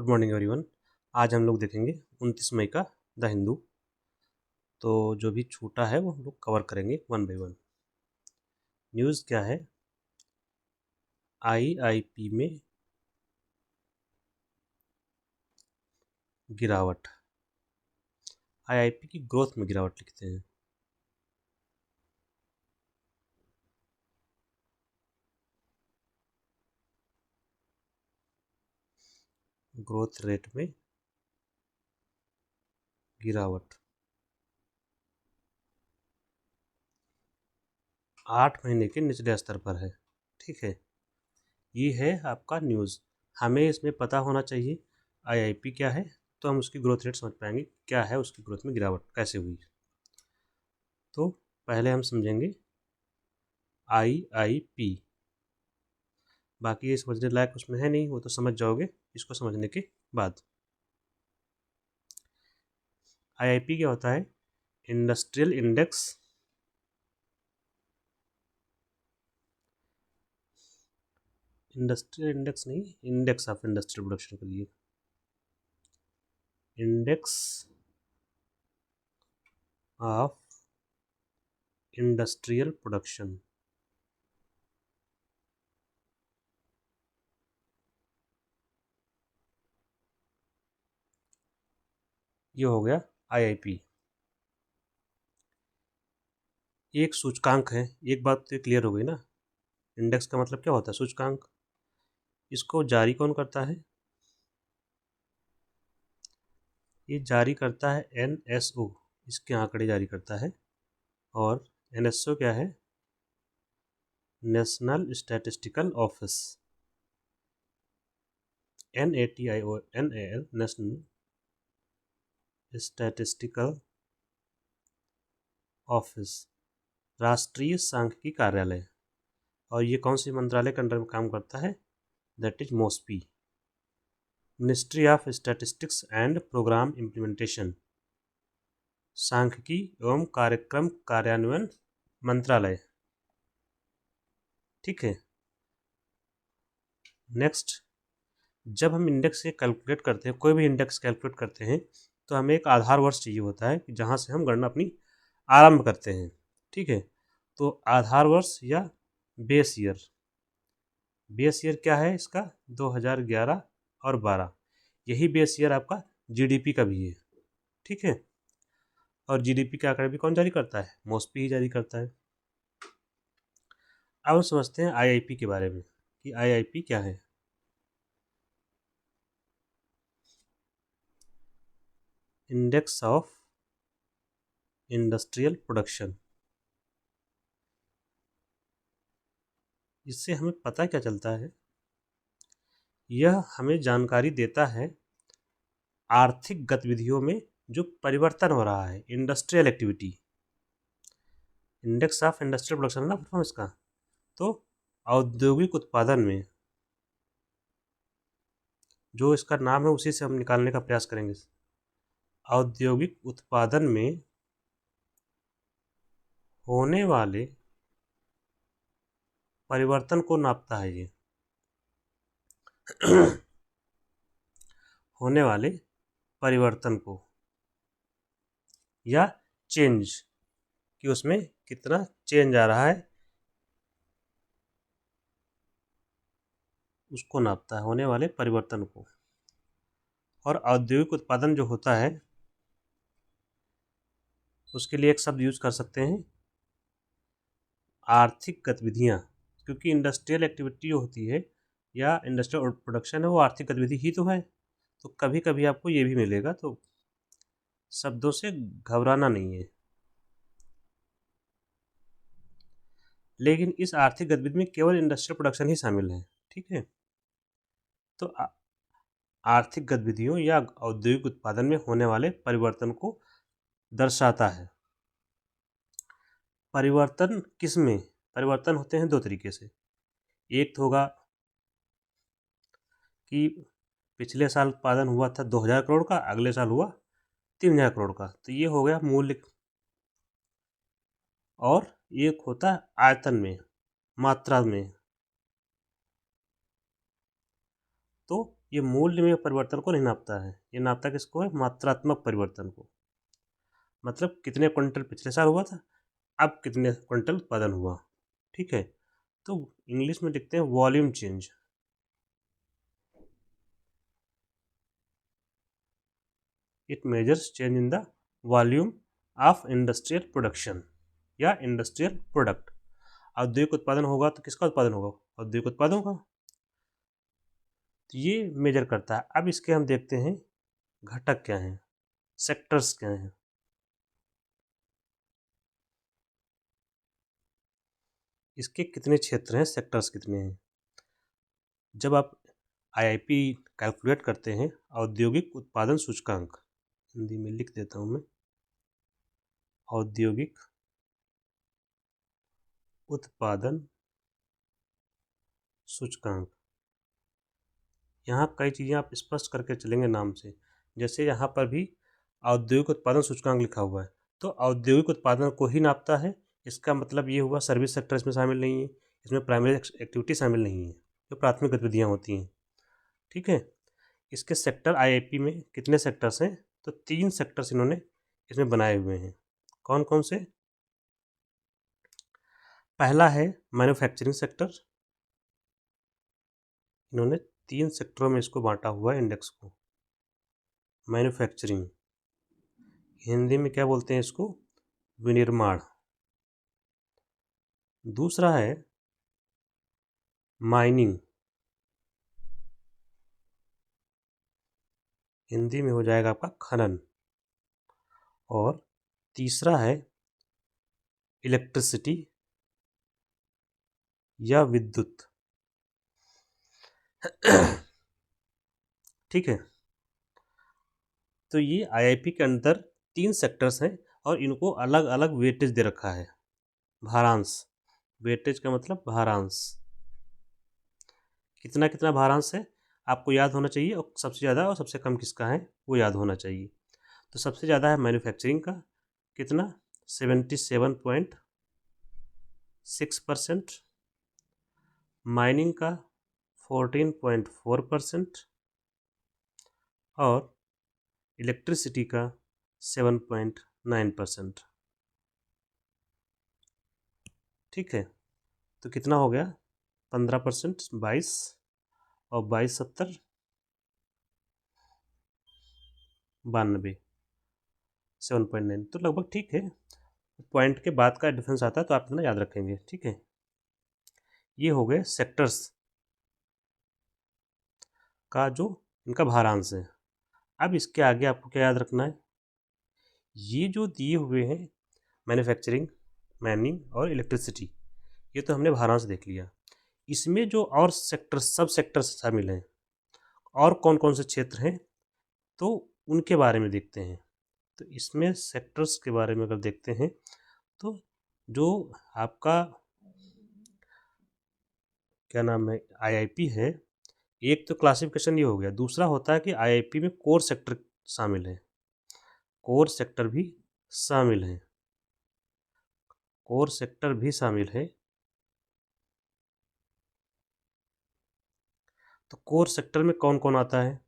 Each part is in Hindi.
Good morning everyone. आज हम लोग देखेंगे 29 मई का द हिंदू। तो जो भी छूटा है वो हम लोग कवर करेंगे वन बाय वन। न्यूज़ क्या है? आईआईपी में गिरावट। आईआईपी की ग्रोथ में गिरावट लिखते हैं। ग्रोथ रेट में गिरावट 8 महीने के निचले स्तर पर है। ठीक है, ये है आपका न्यूज़। हमें इसमें पता होना चाहिए आईआईपी क्या है, तो हम उसकी ग्रोथ रेट समझ पाएंगे क्या है, उसकी ग्रोथ में गिरावट कैसे हुई। तो पहले हम समझेंगे आईआईपी। बाकी ये समझने लायक उसमें है नहीं, वो तो समझ जाओगे इसको समझने के बाद। आईआईपी क्या होता है? इंडस्ट्रियल इंडेक्स इंडस्ट्रियल इंडेक्स नहीं, इंडेक्स ऑफ इंडस्ट्रियल प्रोडक्शन करिए। Index of industrial production. ये हो गया आईआईपी। एक सूचकांक है। एक बात तो क्लियर हो गई ना, इंडेक्स का मतलब क्या होता है? सूचकांक। इसको जारी कौन करता है? ये जारी करता है एनएसओ, इसके आंकड़े जारी करता है। और एनएसओ क्या है? National statistical office. NATIONAL national statistical office, राष्ट्रीय सांख्यिकी कार्यालय। और ये कौन सी मंत्रालय के अंडर में काम करता है? That is MoSPI, Ministry of Statistics and Programme Implementation, सांख्यिकी एवं कार्यक्रम कार्यान्वयन मंत्रालय। ठीक है, नेक्स्ट। जब हम इंडेक्स के कैलकुलेट करते हैं, कोई भी इंडेक्स कैलकुलेट करते हैं, तो हमें एक आधार वर्ष चाहिए होता है कि जहाँ से हम गणना अपनी आरंभ करते हैं। ठीक है, तो आधार वर्ष या बेस ईयर। बेस ईयर क्या है इसका? 2011 और 12। यही बेस ईयर आपका जीडीपी का भी है। ठीक है, और जीडीपी के आंकड़े भी कौन जारी करता है? मोस्पी ही जारी करता है। अब हम समझते हैं आईआईपी के बारे में कि आईआईपी क्या है। Index of industrial production. इससे हमें पता क्या चलता है? यह हमें जानकारी देता है आर्थिक गतिविधियों में जो परिवर्तन हो रहा है, industrial activity. Index of industrial production ना परफॉर्मेंस का, तो औद्योगिक उत्पादन में, जो इसका नाम है उसी से हम निकालने का प्रयास करेंगे। औद्योगिक उत्पादन में होने वाले परिवर्तन को नापता है ये। होने वाले परिवर्तन को या चेंज, कि उसमें कितना चेंज आ रहा है, उसको नापता है, होने वाले परिवर्तन को। और औद्योगिक उत्पादन जो होता है उसके लिए एक शब्द यूज कर सकते हैं, आर्थिक गतिविधियां। क्योंकि इंडस्ट्रियल एक्टिविटी जो होती है या इंडस्ट्रियल प्रोडक्शन है वो आर्थिक गतिविधि ही तो है। तो कभी कभी आपको ये भी मिलेगा, तो शब्दों से घबराना नहीं है। लेकिन इस आर्थिक गतिविधि में केवल इंडस्ट्रियल प्रोडक्शन ही शामिल है। ठीक है, तो आर्थिक गतिविधियों या औद्योगिक उत्पादन में होने वाले परिवर्तन को दर्शाता है। परिवर्तन किस में? परिवर्तन होते हैं दो तरीके से। एक तो होगा कि पिछले साल उत्पादन हुआ था 2000 करोड़ का, अगले साल हुआ 3000 करोड़ का, तो ये हो गया मूल्य। और एक होता है आयतन में, मात्रा में। तो ये मूल्य में परिवर्तन को नहीं नापता है, ये नापता किसको है, मात्रात्मक परिवर्तन को। मतलब कितने क्विंटल पिछले साल हुआ था, अब कितने क्विंटल उत्पादन हुआ। ठीक है, तो इंग्लिश में लिखते हैं volume change. It measures change in the volume of industrial production या इंडस्ट्रियल प्रोडक्ट। औद्योगिक उत्पादन होगा तो किसका उत्पादन होगा, औद्योगिक उत्पादों का। तो ये मेजर करता है। अब इसके हम देखते हैं घटक क्या हैं, सेक्टर्स क्या हैं। इसके कितने क्षेत्र हैं, सेक्टर्स कितने हैं। जब आप आईआईपी कैलकुलेट करते हैं, औद्योगिक उत्पादन सूचकांक, हिंदी में लिख देता हूँ मैं, औद्योगिक उत्पादन सूचकांक। यहाँ कई चीज़ें आप स्पष्ट करके चलेंगे नाम से, जैसे यहाँ पर भी औद्योगिक उत्पादन सूचकांक लिखा हुआ है, तो औद्योगिक उत्पादन को ही नापता है। इसका मतलब ये हुआ सर्विस सेक्टर इसमें शामिल नहीं है, इसमें प्राइमरी एक्टिविटी शामिल नहीं है, जो प्राथमिक गतिविधियाँ होती हैं। ठीक है, इसके सेक्टर आईआईपी में कितने सेक्टर्स हैं, तो 3 सेक्टर्स इन्होंने इसमें बनाए हुए हैं। कौन कौन से, पहला है मैन्युफैक्चरिंग सेक्टर। इन्होंने 3 सेक्टरों में इसको बांटा हुआ है इंडेक्स को। मैन्युफैक्चरिंग, हिंदी में क्या बोलते हैं इसको, विनिर्माण। दूसरा है माइनिंग, हिंदी में हो जाएगा आपका खनन। और तीसरा है इलेक्ट्रिसिटी या विद्युत। ठीक है, तो ये आईआईपी के अंदर 3 सेक्टर्स हैं और इनको अलग अलग वेटेज दे रखा है, भारांश। वेटेज का मतलब भारांश, कितना कितना भारांश है आपको याद होना चाहिए, और सबसे ज़्यादा और सबसे कम किसका है वो याद होना चाहिए। तो सबसे ज़्यादा है मैन्युफैक्चरिंग का, कितना, 77.6%। माइनिंग का 14.4%। और इलेक्ट्रिसिटी का 7.9%। ठीक है, तो कितना हो गया, 15%, 22, और 22 70 92, 7.9, तो लगभग ठीक है। पॉइंट के बाद का डिफरेंस आता है तो आप इतना याद रखेंगे। ठीक है, ये हो गए सेक्टर्स का जो इनका भारांश है। अब इसके आगे आपको क्या याद रखना है, ये जो दिए हुए हैं मैन्युफैक्चरिंग, माइनिंग और इलेक्ट्रिसिटी, ये तो हमने भारांश देख लिया। इसमें जो और सेक्टर, सब सेक्टर शामिल हैं, और कौन कौन से क्षेत्र हैं, तो उनके बारे में देखते हैं। तो इसमें सेक्टर्स के बारे में अगर देखते हैं, तो जो आपका क्या नाम है आईआईपी है, एक तो क्लासिफिकेशन ये हो गया, दूसरा होता है कि आईआईपी में कोर सेक्टर शामिल है, कोर सेक्टर भी शामिल है, कोर सेक्टर भी शामिल है। तो कोर सेक्टर में कौन कौन आता है,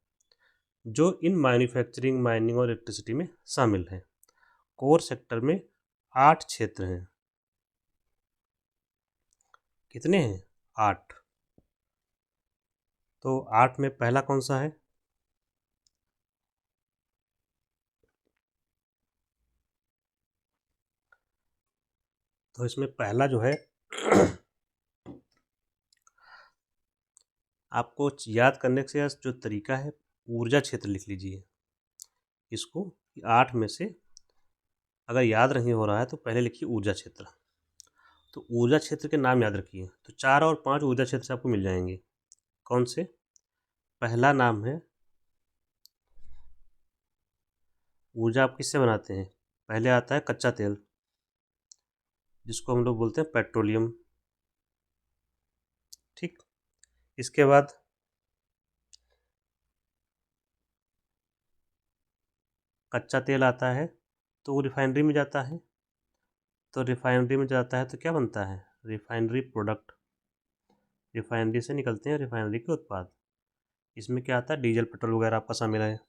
जो इन मैन्युफैक्चरिंग, माइनिंग और इलेक्ट्रिसिटी में शामिल है। कोर सेक्टर में 8 क्षेत्र हैं। कितने हैं, 8। तो 8 में पहला कौन सा है, तो इसमें पहला जो है आपको याद करने से जो तरीका है, ऊर्जा क्षेत्र लिख लीजिए इसको। 8 में से अगर याद नहीं हो रहा है तो पहले लिखिए ऊर्जा क्षेत्र। तो ऊर्जा क्षेत्र के नाम याद रखिए, तो 4 और 5 ऊर्जा क्षेत्र से आपको मिल जाएंगे। कौन से, पहला नाम है, ऊर्जा आप किससे बनाते हैं, पहले आता है कच्चा तेल, जिसको हम लोग बोलते हैं पेट्रोलियम। ठीक, इसके बाद कच्चा तेल आता है, तो वो रिफाइनरी में जाता है, तो रिफाइनरी में जाता है तो क्या बनता है, रिफाइनरी प्रोडक्ट, रिफाइनरी से निकलते हैं रिफाइनरी के उत्पाद। इसमें क्या आता है, डीजल पेट्रोल वगैरह आपका शामिल है।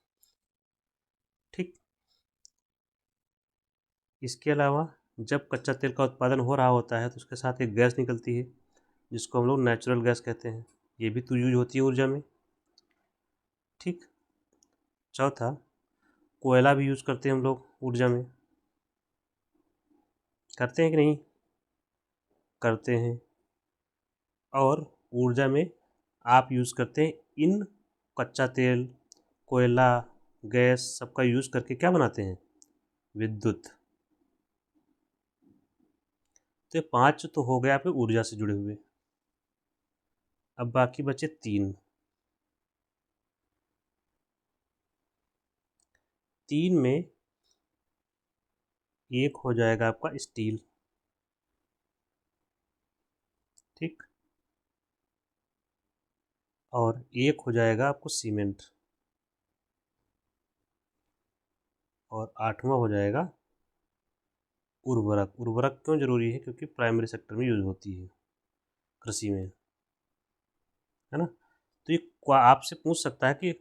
ठीक, इसके अलावा जब कच्चा तेल का उत्पादन हो रहा होता है तो उसके साथ एक गैस निकलती है जिसको हम लोग नेचुरल गैस कहते हैं, ये भी तो यूज होती है ऊर्जा में। ठीक, चौथा, कोयला भी यूज करते हैं हम लोग ऊर्जा में, करते हैं कि नहीं? करते हैं। और ऊर्जा में आप यूज करते हैं इन कच्चा तेल, कोयला, गैस सबका यूज करके क्या बनाते हैं, विद्युत। तो ये 5 तो हो गया आपके ऊर्जा से जुड़े हुए। अब बाकी बचे 3। 3 में एक हो जाएगा आपका स्टील। ठीक, और एक हो जाएगा आपको सीमेंट, और 8वां हो जाएगा उर्वरक। उर्वरक क्यों जरूरी है? क्योंकि प्राइमरी सेक्टर में यूज होती है, कृषि में, है ना। तो ये आपसे पूछ सकता है कि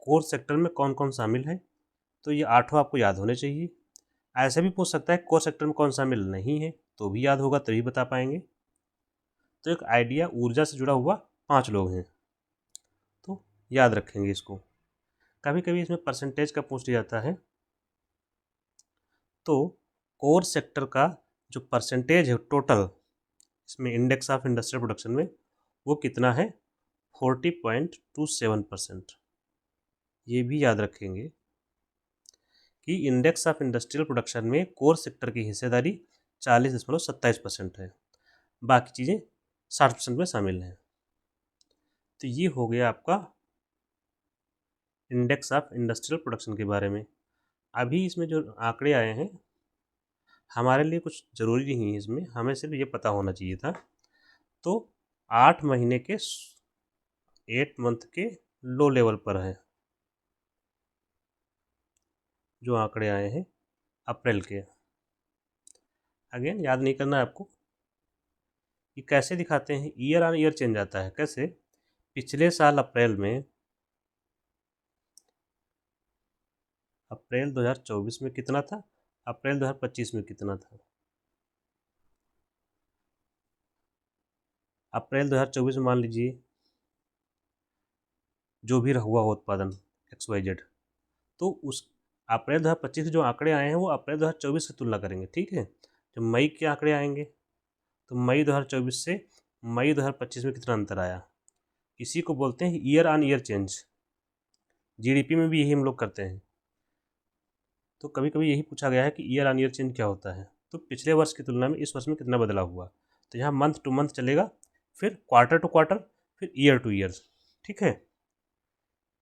कोर सेक्टर में कौन कौन शामिल है, तो ये 8वां आपको याद होने चाहिए। ऐसे भी पूछ सकता है कोर सेक्टर में कौन शामिल नहीं है, तो भी याद होगा तभी बता पाएंगे। तो एक आइडिया, ऊर्जा से जुड़ा हुआ 5 लोग हैं, तो याद रखेंगे इसको। कभी कभी इसमें परसेंटेज का पूछ लिया जाता है, तो कोर सेक्टर का जो परसेंटेज है टोटल इसमें इंडेक्स ऑफ इंडस्ट्रियल प्रोडक्शन में, वो कितना है, 40.27%। ये भी याद रखेंगे कि इंडेक्स ऑफ इंडस्ट्रियल प्रोडक्शन में कोर सेक्टर की हिस्सेदारी 40.27% है, बाकी चीज़ें 60% में शामिल हैं। तो ये हो गया आपका इंडेक्स ऑफ इंडस्ट्रियल प्रोडक्शन के बारे में। अभी इसमें जो आंकड़े आए हैं हमारे लिए कुछ ज़रूरी नहीं है, इसमें हमें सिर्फ ये पता होना चाहिए था। तो 8 महीने के 8 मंथ के लो लेवल पर है जो आंकड़े आए हैं अप्रैल के। अगेन याद नहीं करना है आपको। ये कैसे दिखाते हैं, ईयर ऑन ईयर चेंज आता है। कैसे? पिछले साल अप्रैल 2024 में कितना था, अप्रैल 2025 में कितना था। अप्रैल 2024 में मान लीजिए जो भी हुआ हो उत्पादन XYZ, तो उस अप्रैल 2025 के जो आंकड़े आए हैं वो अप्रैल 2024 से तुलना करेंगे। ठीक है, जब मई के आंकड़े आएंगे तो मई 2024 से मई 2025 में कितना अंतर आया, इसी को बोलते हैं year on year change. GDP में भी यही हम लोग करते हैं। तो कभी कभी यही पूछा गया है कि ईयर ऑन ईयर चेंज क्या होता है, तो पिछले वर्ष की तुलना में इस वर्ष में कितना बदलाव हुआ। तो यहाँ मंथ टू मंथ चलेगा, फिर क्वार्टर टू क्वार्टर, फिर ईयर टू ईयर। ठीक है,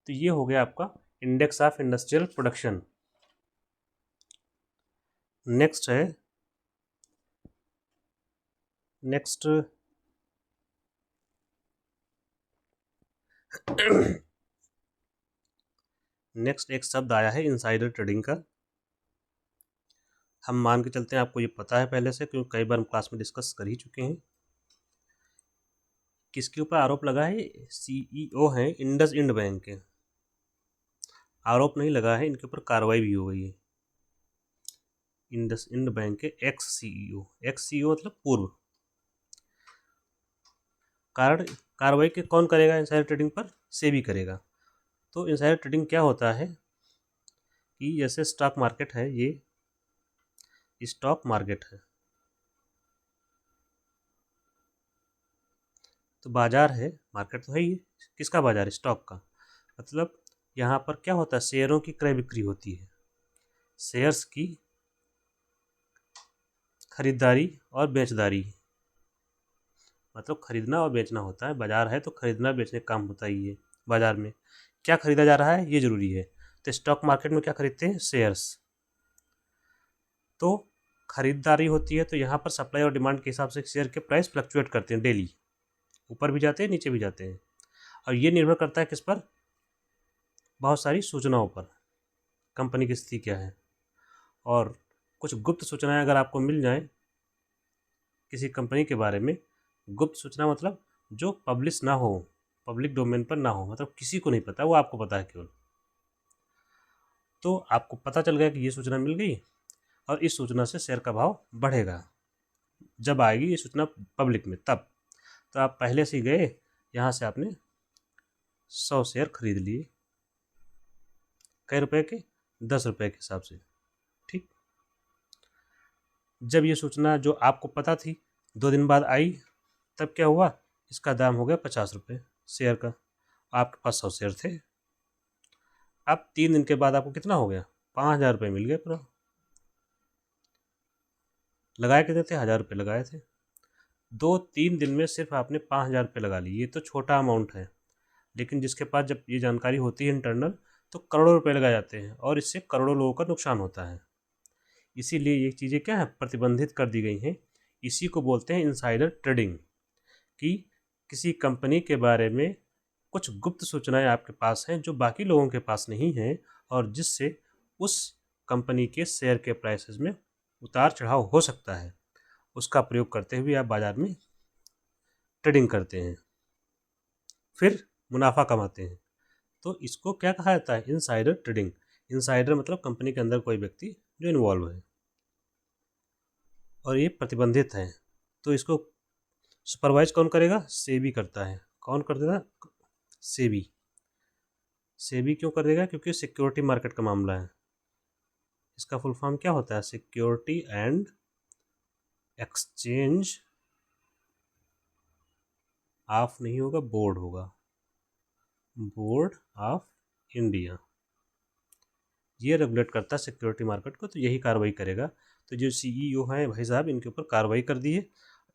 तो ये हो गया आपका index of industrial production. Next है, नेक्स्ट नेक्स्ट एक शब्द आया है इनसाइडर ट्रेडिंग का। हम मान के चलते हैं आपको ये पता है पहले से, क्योंकि कई बार हम क्लास में डिस्कस कर ही चुके हैं। किसके ऊपर आरोप लगा है? CEO हैं इंडस इंड बैंक के। आरोप नहीं लगा है, इनके ऊपर कार्रवाई भी हो गई है। इंडस इंड बैंक के एक्स सीईओ मतलब पूर्व। कारण कार्रवाई के कौन करेगा इनसाइडर ट्रेडिंग पर? सेबी करेगा। तो इनसाइडर ट्रेडिंग क्या होता है कि जैसे स्टॉक मार्केट है, ये स्टॉक मार्केट है, तो बाजार है, मार्केट तो है ही। किसका बाजार है? स्टॉक का। मतलब यहाँ पर क्या होता है, शेयरों की क्रय बिक्री होती है, शेयर्स की खरीदारी और बेचदारी। मतलब खरीदना और बेचना होता है, बाजार है तो खरीदना बेचने का काम होता ही है। बाजार में क्या खरीदा जा रहा है ये जरूरी है। तो स्टॉक मार्केट में क्या खरीदते हैं? शेयर्स। तो खरीदारी होती है, तो यहाँ पर सप्लाई और डिमांड के हिसाब से शेयर के प्राइस फ्लक्चुएट करते हैं डेली, ऊपर भी जाते हैं नीचे भी जाते हैं। और ये निर्भर करता है किस पर? बहुत सारी सूचनाओं पर, कंपनी की स्थिति क्या है। और कुछ गुप्त सूचनाएं अगर आपको मिल जाए किसी कंपनी के बारे में, गुप्त सूचना मतलब जो पब्लिश ना हो, पब्लिक डोमेन पर ना हो, मतलब किसी को नहीं पता, वो आपको पता है केवल। तो आपको पता चल गया कि ये सूचना मिल गई और इस सूचना से शेयर का भाव बढ़ेगा। जब आएगी ये सूचना पब्लिक में तब, तो आप पहले से ही गए, यहाँ से आपने 100 शेयर खरीद लिए। कै रुपए के? 10 रुपए के हिसाब से। ठीक। जब ये सूचना जो आपको पता थी 2 दिन बाद आई, तब क्या हुआ, इसका दाम हो गया 50 रुपये शेयर का। आपके पास 100 शेयर थे। अब 3 दिन के बाद आपको कितना हो गया, 5,000 रुपये मिल गए पूरा। लगाए कितने थे, 1,000 रुपये लगाए थे। 2-3 दिन में सिर्फ आपने 5,000 रुपये लगा ली। ये तो छोटा अमाउंट है, लेकिन जिसके पास जब ये जानकारी होती है इंटरनल, तो करोड़ों रुपए लगाए जाते हैं और इससे करोड़ों लोगों का नुकसान होता है। इसीलिए ये चीज़ें क्या है, प्रतिबंधित कर दी गई हैं। इसी को बोलते हैं इनसाइडर ट्रेडिंग, कि किसी कंपनी के बारे में कुछ गुप्त सूचनाएं आपके पास हैं जो बाकी लोगों के पास नहीं हैं, और जिससे उस कंपनी के शेयर के प्राइसेस में उतार चढ़ाव हो सकता है, उसका प्रयोग करते हुए आप बाज़ार में ट्रेडिंग करते हैं, फिर मुनाफा कमाते हैं। तो इसको क्या कहा जाता है, इनसाइडर ट्रेडिंग। इनसाइडर मतलब कंपनी के अंदर कोई व्यक्ति जो इन्वॉल्व है, और ये प्रतिबंधित है। तो इसको सुपरवाइज कौन करेगा, सेबी करता है। कौन कर देगा, सेबी। सेबी क्यों करेगा, क्योंकि सिक्योरिटी मार्केट का मामला है। इसका फुल फॉर्म क्या होता है, सिक्योरिटी एंड एक्सचेंज ऑफ नहीं होगा, बोर्ड होगा, बोर्ड ऑफ इंडिया। ये रेगुलेट करता है सिक्योरिटी मार्केट को, तो यही कार्रवाई करेगा। तो जो सीईओ हैं भाई साहब, इनके ऊपर कार्रवाई कर दी है।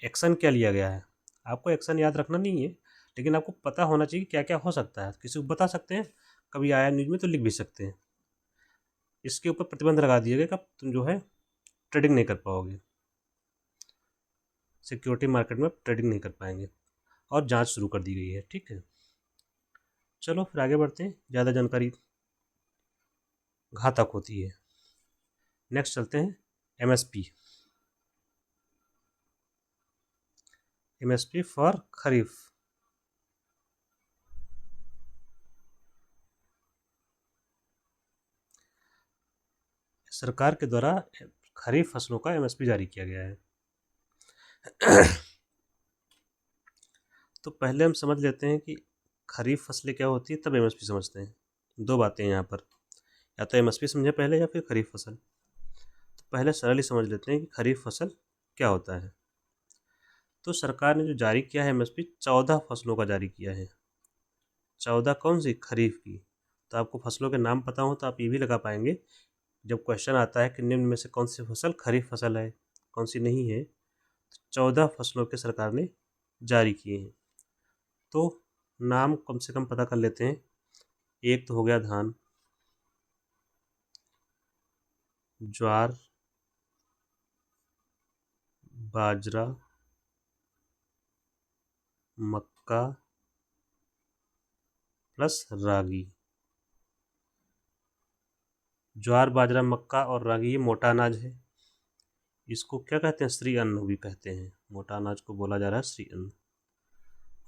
एक्शन क्या लिया गया है, आपको एक्शन याद रखना नहीं है, लेकिन आपको पता होना चाहिए क्या क्या हो सकता है। किसी को बता सकते हैं, कभी आया न्यूज़ में तो लिख भी सकते हैं। इसके ऊपर प्रतिबंध लगा दिया गया कि अब तुम जो है ट्रेडिंग नहीं कर पाओगे, सिक्योरिटी मार्केट में ट्रेडिंग नहीं कर पाएंगे, और जांच शुरू कर दी गई है। ठीक है, चलो फिर आगे बढ़ते हैं, ज़्यादा जानकारी घातक होती है। नेक्स्ट चलते हैं एमएसपी। एमएसपी फॉर खरीफ। सरकार के द्वारा खरीफ फसलों का एमएसपी जारी किया गया है। तो पहले हम समझ लेते हैं कि खरीफ फसलें क्या होती है, तब एमएसपी समझते हैं। दो बातें हैं यहाँ पर, या तो एमएसपी समझे पहले, या फिर खरीफ फसल। तो पहले सरल ही समझ लेते हैं कि खरीफ फसल क्या होता है। तो सरकार ने जो जारी किया है एमएसपी, 14 फसलों का जारी किया है। 14 कौन सी, खरीफ की। तो आपको फसलों के नाम पता हो तो आप ये भी लगा पाएंगे, जब क्वेश्चन आता है कि निम्न में से कौन सी फसल खरीफ फसल है, कौन सी नहीं है, तो 14 फसलों के सरकार ने जारी किए हैं। तो नाम कम से कम पता कर लेते हैं। एक तो हो गया धान, ज्वार, बाजरा, मक्का प्लस रागी। ज्वार, बाजरा, मक्का और रागी ये मोटा अनाज है। इसको क्या कहते हैं, श्री अन्न भी कहते हैं। मोटा अनाज को बोला जा रहा है श्री अन्न,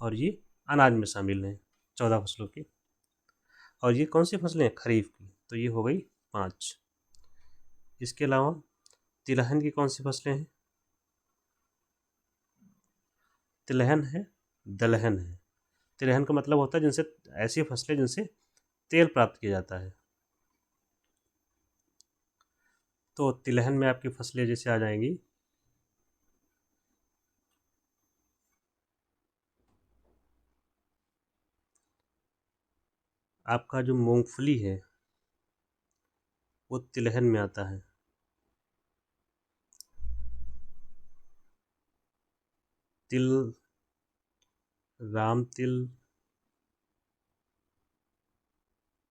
और ये अनाज में शामिल हैं 14 फसलों की। और ये कौन सी फसलें हैं, खरीफ की। तो ये हो गई 5। इसके अलावा तिलहन की कौन सी फसलें हैं, तिलहन है, दलहन है। तिलहन का मतलब होता है जिनसे, ऐसी फसलें जिनसे तेल प्राप्त किया जाता है। तो तिलहन में आपकी फसलें जैसे आ जाएंगी, आपका जो मूंगफली है वो तिलहन में आता है। तिल, राम तिल,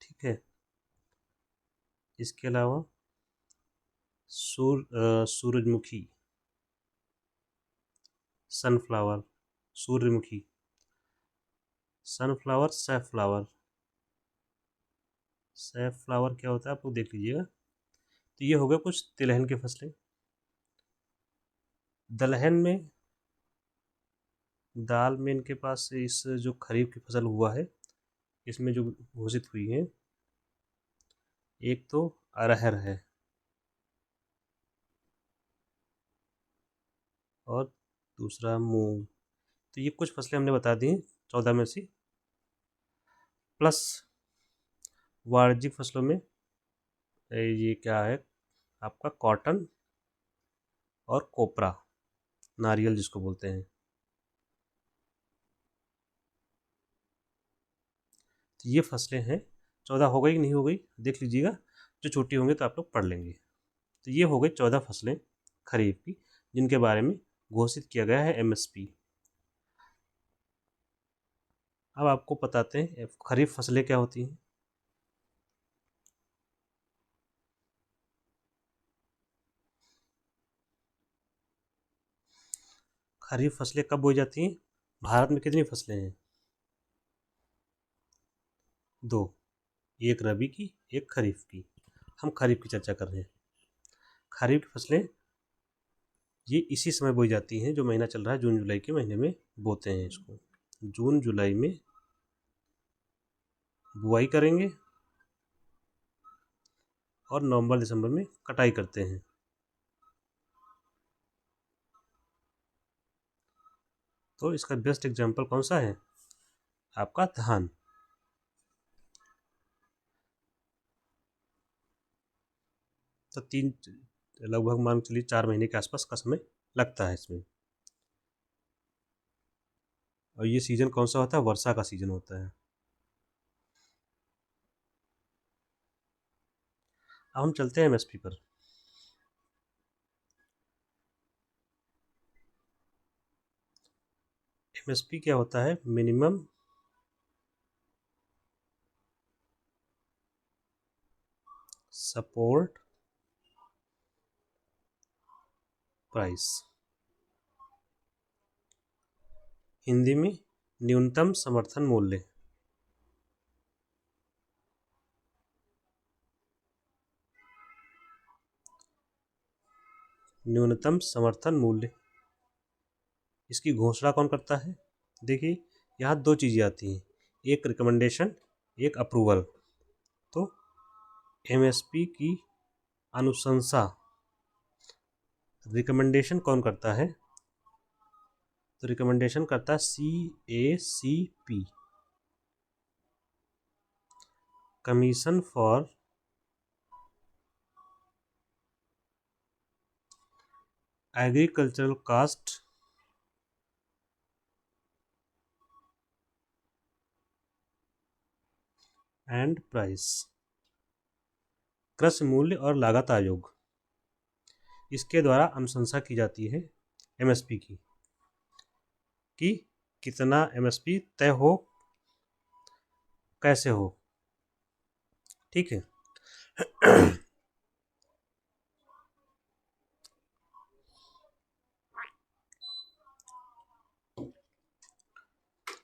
ठीक है। इसके अलावा सूरजमुखी, सनफ्लावर, सूर्यमुखी, सनफ्लावर, सैफ्लावर। सैफ्लावर क्या होता है आप लोग देख लीजिएगा। तो ये हो गया कुछ तिलहन की फसलें। दलहन में दाल में इनके पास इस जो खरीफ की फसल हुआ है इसमें जो घोषित हुई है, एक तो अरहर है और दूसरा मूंग। तो ये कुछ फसलें हमने बता दी 14 में से, प्लस वाणिज्यिक फसलों में ये क्या है आपका कॉटन और कोपरा, नारियल जिसको बोलते हैं। तो ये फसलें हैं। 14 हो गई कि नहीं हो गई देख लीजिएगा, जो छोटी होंगी तो आप लोग पढ़ लेंगे। तो ये हो गई 14 फसलें खरीफ की जिनके बारे में घोषित किया गया है एमएसपी। अब आपको बताते हैं खरीफ फसलें क्या होती हैं। खरीफ फसलें कब बोई जाती हैं? भारत में कितनी फसलें हैं? दो, एक रबी की एक खरीफ की। हम खरीफ की चर्चा कर रहे हैं। खरीफ की फसलें ये इसी समय बोई जाती हैं, जो महीना चल रहा है जून जुलाई के महीने में बोते हैं इसको। जून जुलाई में बुआई करेंगे और नवंबर दिसंबर में कटाई करते हैं। तो इसका बेस्ट एग्जाम्पल कौन सा है? आपका धान। तो तीन, लगभग मान चलिए 4 महीने के आसपास का समय लगता है इसमें। और ये सीजन कौन सा होता है? वर्षा का सीजन होता है। अब हम चलते हैं एमएसपी पर। एमएसपी क्या होता है? मिनिमम सपोर्ट प्राइस, हिंदी में न्यूनतम समर्थन मूल्य। न्यूनतम समर्थन मूल्य, इसकी घोषणा कौन करता है? देखिए यहाँ दो चीज़ें आती हैं, एक रिकमेंडेशन, एक अप्रूवल। तो एमएसपी की अनुशंसा, रिकमेंडेशन कौन करता है? तो रिकमेंडेशन करता है CACP, commission for agricultural cost and price, कृषि मूल्य और लागत आयोग, इसके द्वारा अनुशंसा की जाती है एमएसपी की, कि कितना एमएसपी तय हो, कैसे हो। ठीक है।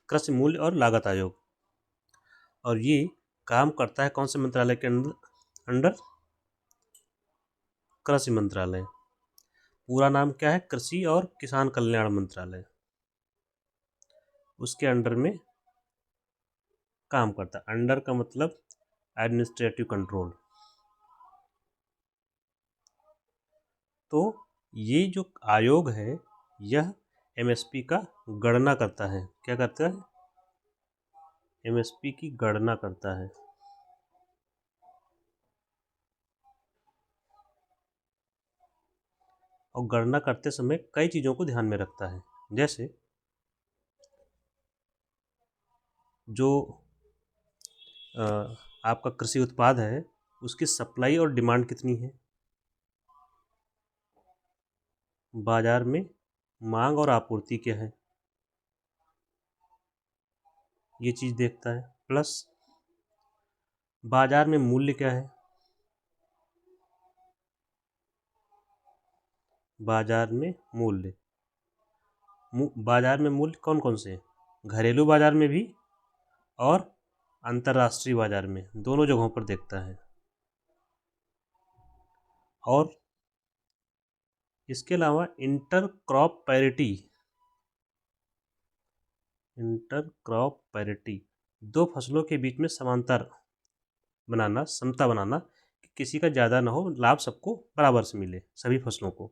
कृषि मूल्य और लागत आयोग, और ये काम करता है कौन से मंत्रालय के अंडर? कृषि मंत्रालय। पूरा नाम क्या है? कृषि और किसान कल्याण मंत्रालय। उसके अंडर में काम करता है। अंडर का मतलब एडमिनिस्ट्रेटिव कंट्रोल। तो ये जो आयोग है यह एमएसपी का गणना करता है। क्या करता है? एमएसपी की गणना करता है। और गणना करते समय कई चीज़ों को ध्यान में रखता है, जैसे जो आपका कृषि उत्पाद है उसकी सप्लाई और डिमांड कितनी है, बाजार में मांग और आपूर्ति क्या है, ये चीज़ देखता है। प्लस बाजार में मूल्य क्या है, बाजार में मूल्य, बाजार में मूल्य कौन कौन से हैं? घरेलू बाजार में भी और अंतर्राष्ट्रीय बाजार में, दोनों जगहों पर देखता है। और इसके अलावा inter crop parity, inter crop parity, दो फसलों के बीच में समांतर बनाना, समता बनाना, कि किसी का ज़्यादा ना हो, लाभ सबको बराबर से मिले, सभी फसलों को।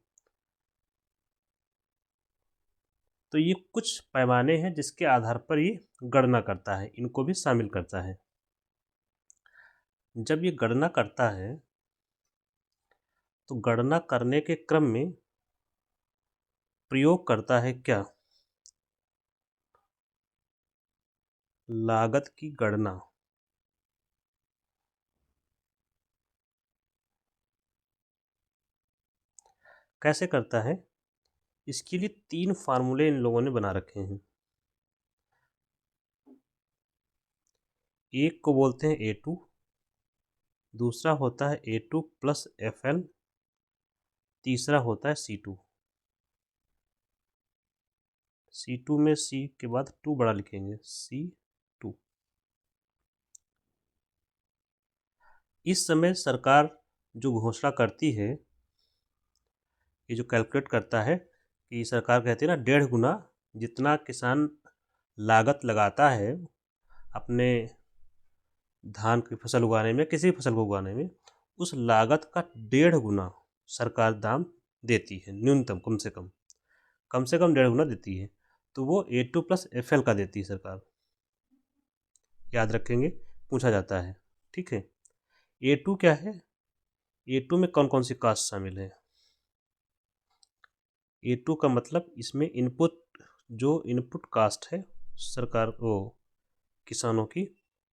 तो ये कुछ पैमाने हैं जिसके आधार पर ये गणना करता है, इनको भी शामिल करता है। जब ये गणना करता है तो गणना करने के क्रम में प्रयोग करता है क्या? लागत की गणना। कैसे करता है? इसके लिए 3 फार्मूले इन लोगों ने बना रखे हैं। एक को बोलते हैं A2, दूसरा होता है A2 प्लस FL, तीसरा होता है C2। C2 में C के बाद 2 बड़ा लिखेंगे, C2। इस समय सरकार जो घोषणा करती है, ये जो कैलकुलेट करता है, कि सरकार कहती है ना 1.5 गुना जितना किसान लागत लगाता है अपने धान की फसल उगाने में, किसी फसल को उगाने में, उस लागत का 1.5 गुना सरकार दाम देती है, न्यूनतम, कम से कम 1.5 गुना देती है। तो वो A2 प्लस FL का देती है सरकार, याद रखेंगे, पूछा जाता है। ठीक है, A2 क्या है? A2 में कौन कौन सी कास्ट शामिल है? A2 का मतलब इसमें इनपुट, जो इनपुट कास्ट है सरकार वो किसानों की,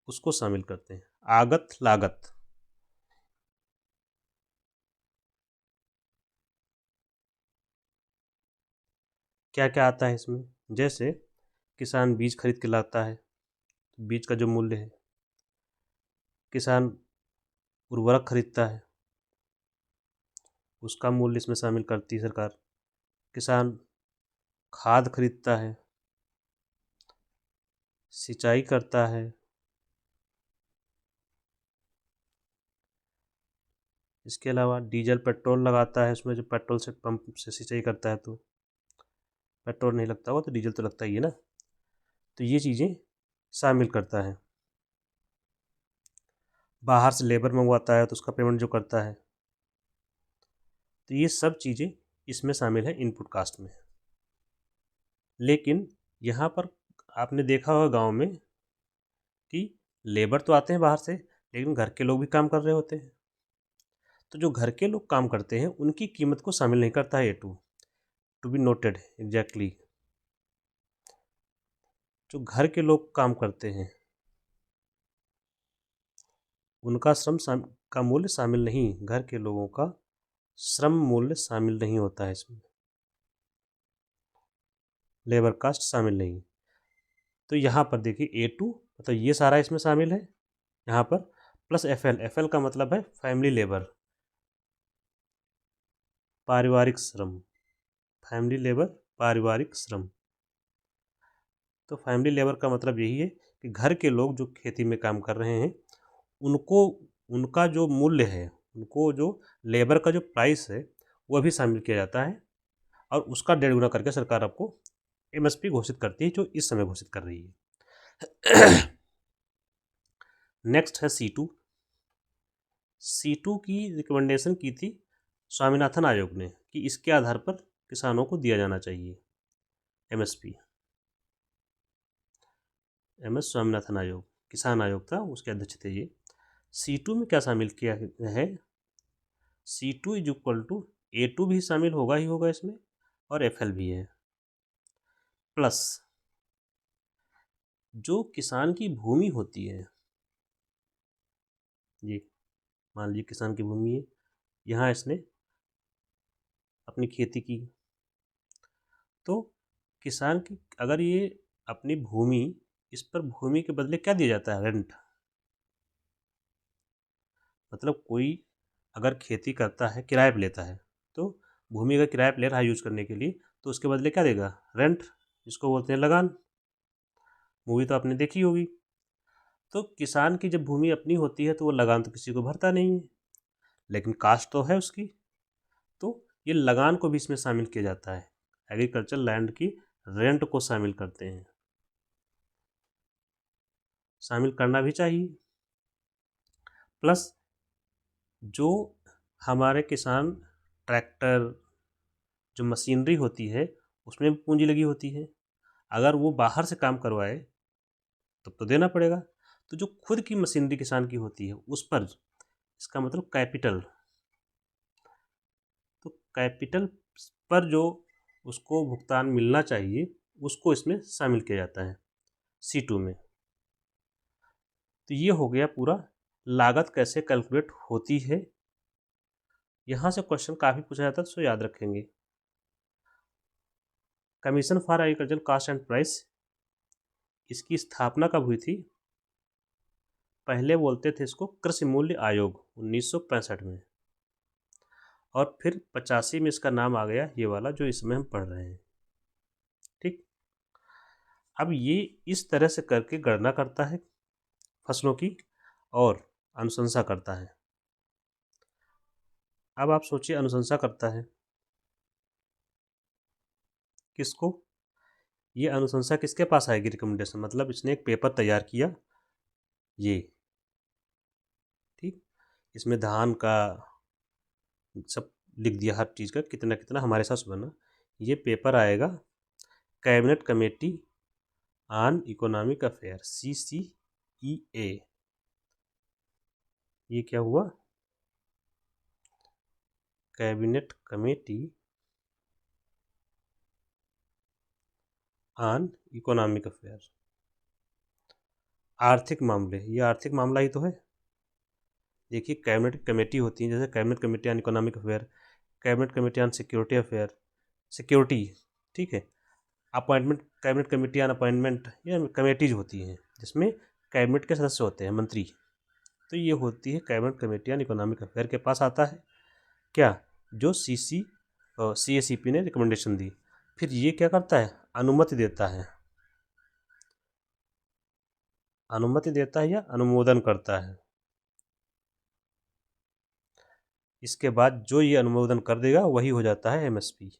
उसको शामिल करते हैं। आगत लागत, क्या क्या आता है इसमें? जैसे किसान बीज खरीद के लाता है, बीज का जो मूल्य है, किसान उर्वरक खरीदता है, उसका मूल्य इसमें शामिल करती है सरकार। किसान खाद खरीदता है, सिंचाई करता है, इसके अलावा डीजल पेट्रोल लगाता है, उसमें जो पेट्रोल से पंप से सिंचाई करता है, तो पेट्रोल नहीं लगता होगा तो डीजल तो लगता ही है ना। तो ये चीज़ें शामिल करता है। बाहर से लेबर मंगवाता है तो उसका पेमेंट जो करता है, तो ये सब चीज़ें इसमें शामिल है इनपुट कास्ट में। लेकिन यहाँ पर आपने देखा होगा गांव में कि लेबर तो आते हैं बाहर से, लेकिन घर के लोग भी काम कर रहे होते हैं। तो जो घर के लोग काम करते हैं उनकी कीमत को शामिल नहीं करता है A2, to be noted exactly. जो घर के लोग काम करते हैं उनका का मूल्य शामिल नहीं, घर के लोगों का श्रम मूल्य शामिल नहीं होता है इसमें, लेबर कास्ट शामिल नहीं। तो यहाँ पर देखिए A2 मतलब ये सारा इसमें शामिल है यहाँ पर, प्लस FL का मतलब है फैमिली लेबर, पारिवारिक श्रम, फैमिली लेबर, पारिवारिक श्रम। तो फैमिली लेबर का मतलब यही है कि घर के लोग जो खेती में काम कर रहे हैं उनको, उनका जो मूल्य है, उनको जो लेबर का जो प्राइस है वो भी शामिल किया जाता है, और उसका 1.5 गुना करके सरकार आपको MSP घोषित करती है, जो इस समय घोषित कर रही है। नेक्स्ट है C2। C2 की रिकमेंडेशन की थी स्वामीनाथन आयोग ने कि इसके आधार पर किसानों को दिया जाना चाहिए MSP। MS स्वामीनाथन आयोग किसान आयोग था, उसके अध्यक्ष थे ये। C2 में क्या शामिल किया है? C2 is equal to A2 भी शामिल होगा ही होगा इसमें, और FL भी है, प्लस जो किसान की भूमि होती है, ये मान लीजिए किसान की भूमि है, यहाँ इसने अपनी खेती की, तो किसान की अगर ये अपनी भूमि, इस पर भूमि के बदले क्या दिया जाता है? रेंट। मतलब कोई अगर खेती करता है, किराए पे लेता है, तो भूमि अगर किराए पे ले रहा है यूज करने के लिए, तो उसके बदले क्या देगा? रेंट, जिसको बोलते हैं लगान। मूवी तो आपने देखी होगी। तो किसान की जब भूमि अपनी होती है तो वो लगान तो किसी को भरता नहीं है, लेकिन कास्ट तो है उसकी, तो ये लगान को भी इसमें शामिल किया जाता है। एग्रीकल्चर लैंड की रेंट को शामिल करते हैं। शामिल करना भी चाहिए। प्लस जो हमारे किसान ट्रैक्टर, जो मशीनरी होती है उसमें भी पूंजी लगी होती है, अगर वो बाहर से काम करवाए तब तो देना पड़ेगा। तो जो खुद की मशीनरी किसान की होती है उस पर, इसका मतलब कैपिटल, तो कैपिटल पर जो उसको भुगतान मिलना चाहिए उसको इसमें शामिल किया जाता है C2 में। तो ये हो गया पूरा लागत कैसे कैलकुलेट होती है। यहाँ से क्वेश्चन काफ़ी पूछा जाता है, तो याद रखेंगे। Commission for agriculture cost and price, इसकी स्थापना कब हुई थी? पहले बोलते थे इसको कृषि मूल्य आयोग 1965 में, और फिर 85 में इसका नाम आ गया ये वाला जो इसमें हम पढ़ रहे हैं। ठीक, अब ये इस तरह से करके गणना करता है फसलों की और अनुशंसा करता है। अब आप सोचिए, अनुशंसा करता है किसको? ये अनुशंसा किसके पास आएगी? रिकमेंडेशन मतलब इसने एक पेपर तैयार किया ये, ठीक, इसमें धान का सब लिख दिया, हर चीज़ का कितना कितना हमारे साथ बना। ये पेपर आएगा cabinet committee on economic affair CCEA। ये क्या हुआ? Cabinet committee on economic affair, आर्थिक मामले, ये आर्थिक मामला ही तो है। देखिए कैबिनेट कमेटी होती है, जैसे cabinet committee on economic affair, cabinet committee on security affair, security, ठीक है, appointment, cabinet committee on appointment, ये कमेटीज होती हैं जिसमें कैबिनेट के सदस्य होते हैं, मंत्री। तो ये होती है cabinet committee on economic affair के पास आता है क्या? जो CACP ने रिकमेंडेशन दी, फिर ये क्या करता है? अनुमति देता है, अनुमति देता है या अनुमोदन करता है। इसके बाद जो ये अनुमोदन कर देगा वही हो जाता है MSP।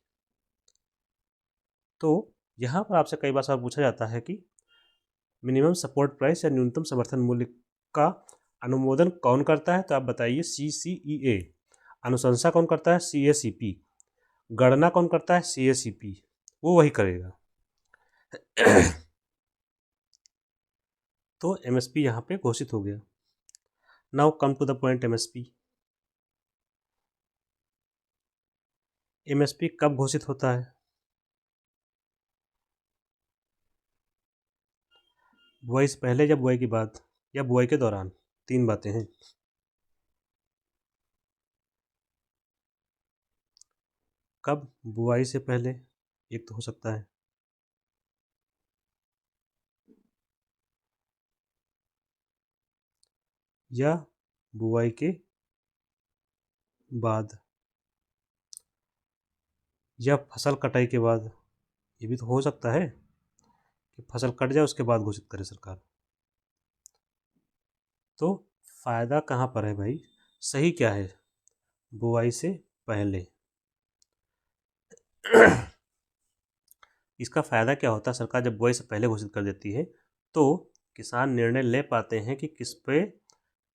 तो यहाँ पर आपसे कई बार सवाल पूछा जाता है कि मिनिमम सपोर्ट प्राइस या न्यूनतम समर्थन मूल्य का अनुमोदन कौन करता है? तो आप बताइए। CCEA। अनुशंसा कौन करता है? CACP। गणना कौन करता है? CACP। वो वही करेगा। तो MSP यहाँ पे घोषित हो गया। Now come to the point. MSP कब घोषित होता है? बुआई से पहले या बुआई के बाद या बुआई के दौरान? तीन बातें हैं। कब? बुआई से पहले एक तो हो सकता है, या बुआई के बाद, या फसल कटाई के बाद। ये भी तो हो सकता है कि फसल कट जाए उसके बाद घोषित करे सरकार। तो फायदा कहाँ पर है भाई? सही क्या है? बुआई से पहले। इसका फायदा क्या होता है? सरकार जब बुआई से पहले घोषित कर देती है तो किसान निर्णय ले पाते हैं कि किस पे,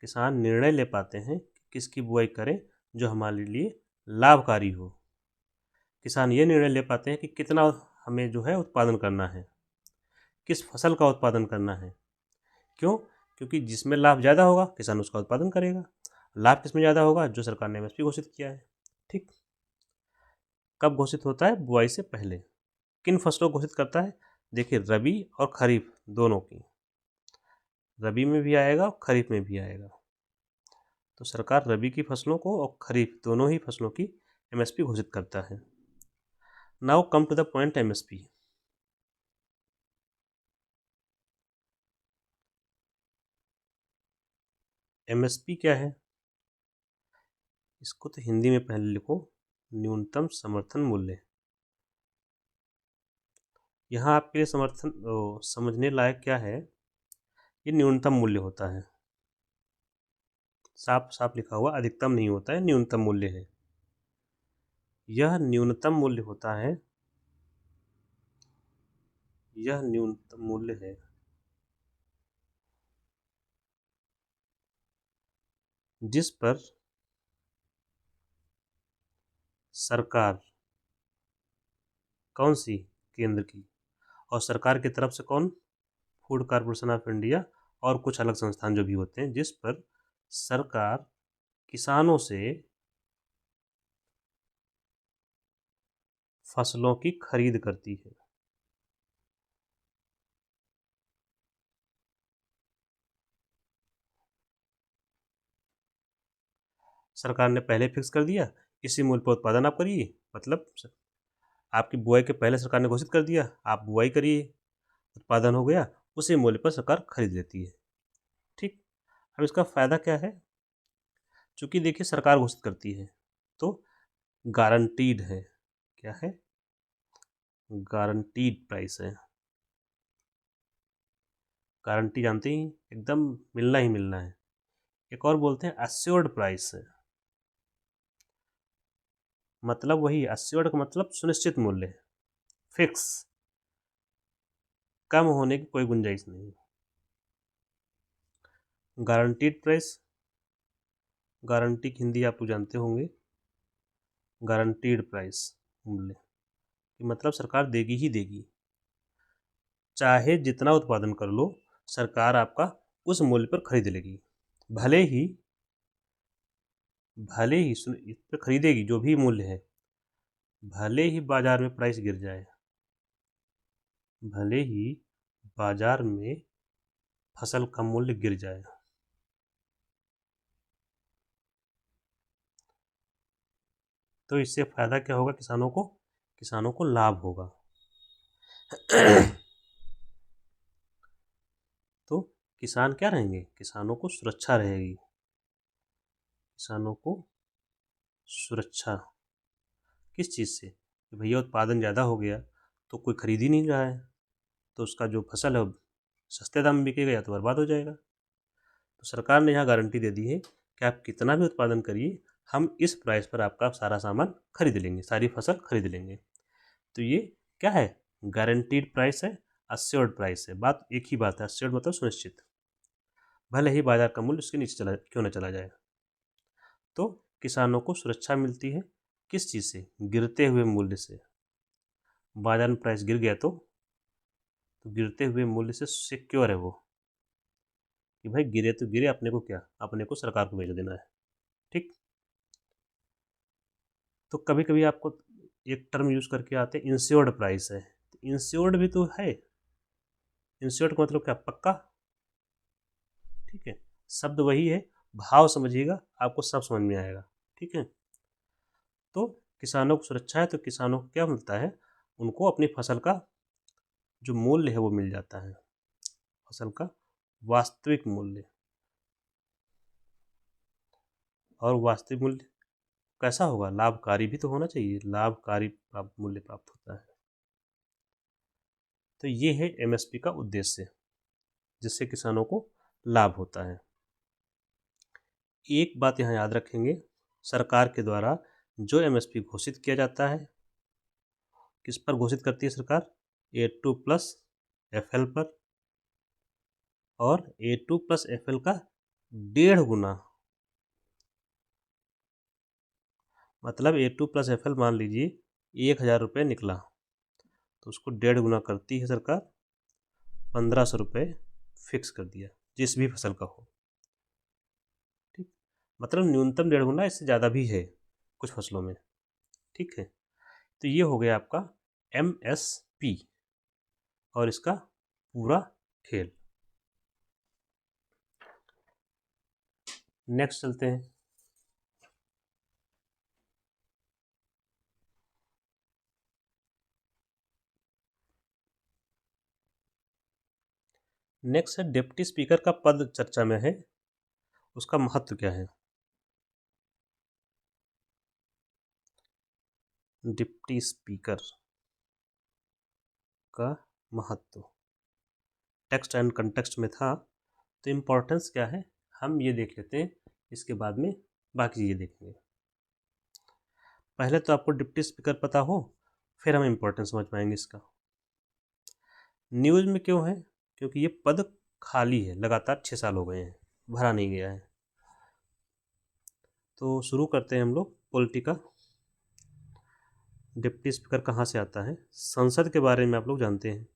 किसान निर्णय ले पाते हैं कि किसकी बुआई करें जो हमारे लिए लाभकारी हो। किसान ये निर्णय ले पाते हैं कि कितना हमें जो है उत्पादन करना है, किस फसल का उत्पादन करना है। क्यों? क्योंकि जिसमें लाभ ज़्यादा होगा किसान उसका उत्पादन करेगा। लाभ किसमें ज़्यादा होगा? जो सरकार ने MSP घोषित किया है। ठीक, कब घोषित होता है? बुआई से पहले। किन फसलों को घोषित करता है? देखिए रबी और खरीफ दोनों की, रबी में भी आएगा और खरीफ में भी आएगा। तो सरकार रबी की फसलों को और खरीफ दोनों ही फसलों की MSP घोषित करता है। Now come to the point. MSP क्या है? इसको तो हिंदी में पहले लिखो, न्यूनतम समर्थन मूल्य। यहाँ आपके लिए समझने लायक क्या है? ये न्यूनतम मूल्य होता है, साफ साफ लिखा हुआ, अधिकतम नहीं होता है, न्यूनतम मूल्य है। यह न्यूनतम मूल्य होता है, यह न्यूनतम मूल्य है जिस पर सरकार कौन सी केंद्र की और सरकार की तरफ से कौन, फूड कॉर्पोरेशन ऑफ इंडिया और कुछ अलग संस्थान जो भी होते हैं, जिस पर सरकार किसानों से फसलों की खरीद करती है। सरकार ने पहले फिक्स कर दिया, इसी मूल्य पर उत्पादन आप करिए, मतलब आपकी बुआई के पहले सरकार ने घोषित कर दिया, आप बुआई करिए, उत्पादन हो गया, उसी मूल्य पर सरकार खरीद लेती है। ठीक। अब इसका फ़ायदा क्या है, चूँकि देखिए सरकार घोषित करती है तो गारंटीड है, क्या है, गारंटीड प्राइस है। गारंटी जानते ही, एकदम मिलना ही मिलना है। एक और बोलते हैं अश्योर्ड प्राइस है, मतलब वही अश्योर्ड का मतलब सुनिश्चित मूल्य, फिक्स, कम होने की कोई गुंजाइश नहीं। गारंटीड प्राइस, गारंटी की हिंदी आप जानते होंगे, गारंटीड प्राइस मूल्य, मतलब सरकार देगी ही देगी, चाहे जितना उत्पादन कर लो सरकार आपका उस मूल्य पर खरीद लेगी। भले ही इस पर खरीदेगी जो भी मूल्य है, भले ही बाजार में प्राइस गिर जाए, भले ही बाजार में फसल का मूल्य गिर जाए। तो इससे फायदा क्या होगा किसानों को, किसानों को लाभ होगा। तो किसान क्या रहेंगे, किसानों को सुरक्षा रहेगी, किसानों को सुरक्षा किस चीज़ से, कि भैया उत्पादन ज़्यादा हो गया तो कोई खरीद ही नहीं रहा है, तो उसका जो फसल है वो सस्ते दाम में बिकेगा या तो बर्बाद हो जाएगा। तो सरकार ने यहाँ गारंटी दे दी है कि आप कितना भी उत्पादन करिए, हम इस प्राइस पर आपका सारा सामान खरीद लेंगे, सारी फसल खरीद लेंगे। तो ये क्या है, गारंटीड प्राइस है, अश्योर्ड प्राइस है, बात एक ही बात है, अश्योर्ड मतलब सुनिश्चित, भले ही बाजार का मूल्य उसके नीचे चला क्यों ना चला जाए। तो किसानों को सुरक्षा मिलती है किस चीज़ से, गिरते हुए मूल्य से। बाजार में प्राइस गिर गया तो गिरते हुए मूल्य से सिक्योर है वो, कि भाई गिरे तो गिरे, अपने को क्या, अपने को सरकार को भेज देना है। ठीक। तो कभी कभी आपको एक टर्म यूज़ करके आते हैं, इंश्योर्ड प्राइस है, तो इंश्योर्ड भी तो है, इंश्योर्ड का मतलब क्या, पक्का। ठीक है, शब्द वही है, भाव समझिएगा आपको सब समझ में आएगा। ठीक है। तो किसानों को सुरक्षा है तो किसानों को क्या मिलता है, उनको अपनी फसल का जो मूल्य है वो मिल जाता है, फसल का वास्तविक मूल्य। और वास्तविक मूल्य कैसा होगा, लाभकारी भी तो होना चाहिए, लाभकारी मूल्य प्राप्त होता है। तो ये है एमएसपी का उद्देश्य, जिससे किसानों को लाभ होता है। एक बात यहाँ याद रखेंगे, सरकार के द्वारा जो एमएसपी घोषित किया जाता है, किस पर घोषित करती है सरकार, A2+FL पर, और A2+FL का 1.5 गुना, मतलब A2+FL मान लीजिए 1000 रुपये निकला तो उसको 1.5 गुना करती है सरकार, 1500 रुपये फिक्स कर दिया जिस भी फसल का हो। ठीक, मतलब न्यूनतम 1.5 गुना, इससे ज़्यादा भी है कुछ फसलों में। ठीक है, तो ये हो गया आपका एमएसपी और इसका पूरा खेल। नेक्स्ट चलते हैं। नेक्स्ट है डिप्टी स्पीकर का पद चर्चा में है, उसका महत्व क्या है। डिप्टी स्पीकर का महत्व टेक्स्ट एंड कंटेक्स्ट में था, तो इम्पोर्टेंस क्या है हम ये देख लेते हैं, इसके बाद में बाकी चीज़ें देखेंगे। पहले तो आपको डिप्टी स्पीकर पता हो, फिर हम इम्पोर्टेंस समझ पाएंगे इसका। न्यूज़ में क्यों है, क्योंकि ये पद खाली है, लगातार 6 साल हो गए हैं, भरा नहीं गया है। तो शुरू करते हैं हम लोग पॉलिटी का। डिप्टी स्पीकर कहाँ से आता है? संसद के बारे में आप लोग जानते हैं।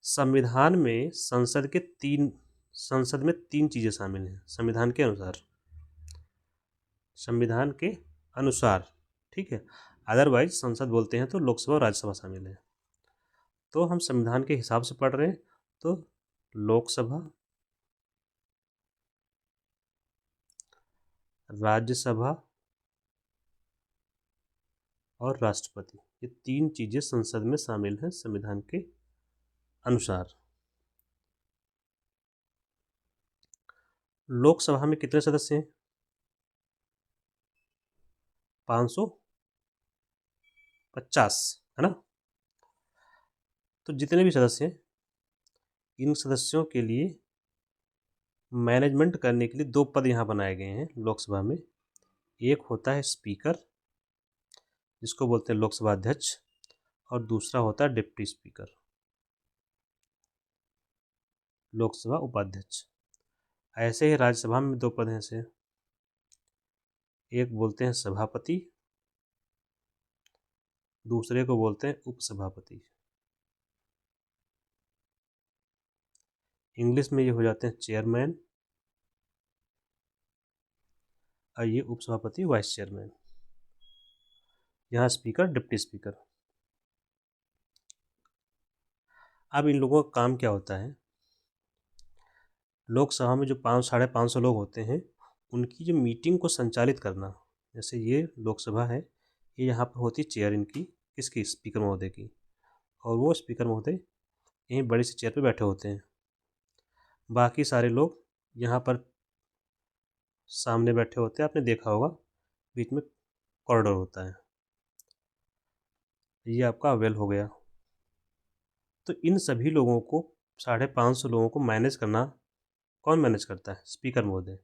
संविधान में संसद में तीन चीज़ें शामिल हैं संविधान के अनुसार। संविधान के अनुसार, ठीक है। अदरवाइज संसद बोलते हैं तो लोकसभा और राज्यसभा शामिल है। तो हम संविधान के हिसाब से पढ़ रहे हैं तो लोकसभा, राज्यसभा और राष्ट्रपति, ये तीन चीज़ें संसद में शामिल हैं संविधान के अनुसार। लोकसभा में कितने सदस्य हैं? 550, है ना। तो जितने भी सदस्य हैं, इन सदस्यों के लिए मैनेजमेंट करने के लिए दो पद यहाँ बनाए गए हैं लोकसभा में। एक होता है स्पीकर, जिसको बोलते हैं लोकसभा अध्यक्ष, और दूसरा होता है डिप्टी स्पीकर, लोकसभा उपाध्यक्ष। ऐसे ही राज्यसभा में दो पद हैं ऐसे, एक बोलते हैं सभापति, दूसरे को बोलते हैं उपसभापति। इंग्लिश में ये हो जाते हैं चेयरमैन, और ये उपसभापति वाइस चेयरमैन। यहाँ स्पीकर, डिप्टी स्पीकर। अब इन लोगों का काम क्या होता है? लोकसभा में जो 500-550 लोग होते हैं, उनकी जो मीटिंग को संचालित करना, जैसे ये लोकसभा है, ये यहाँ पर होती चेयर इनकी, किसकी? स्पीकर महोदय की। और वो स्पीकर महोदय यहीं बड़ी सी चेयर पे बैठे होते हैं। बाकी सारे लोग यहाँ पर सामने बैठे होते हैं, आपने देखा होगा बीच में कॉरिडोर होता है। ये आपका वेल हो गया। तो इन सभी लोगों को, 550 लोगों को मैनेज करना कौन मैनेज करता है? स्पीकर महोदय।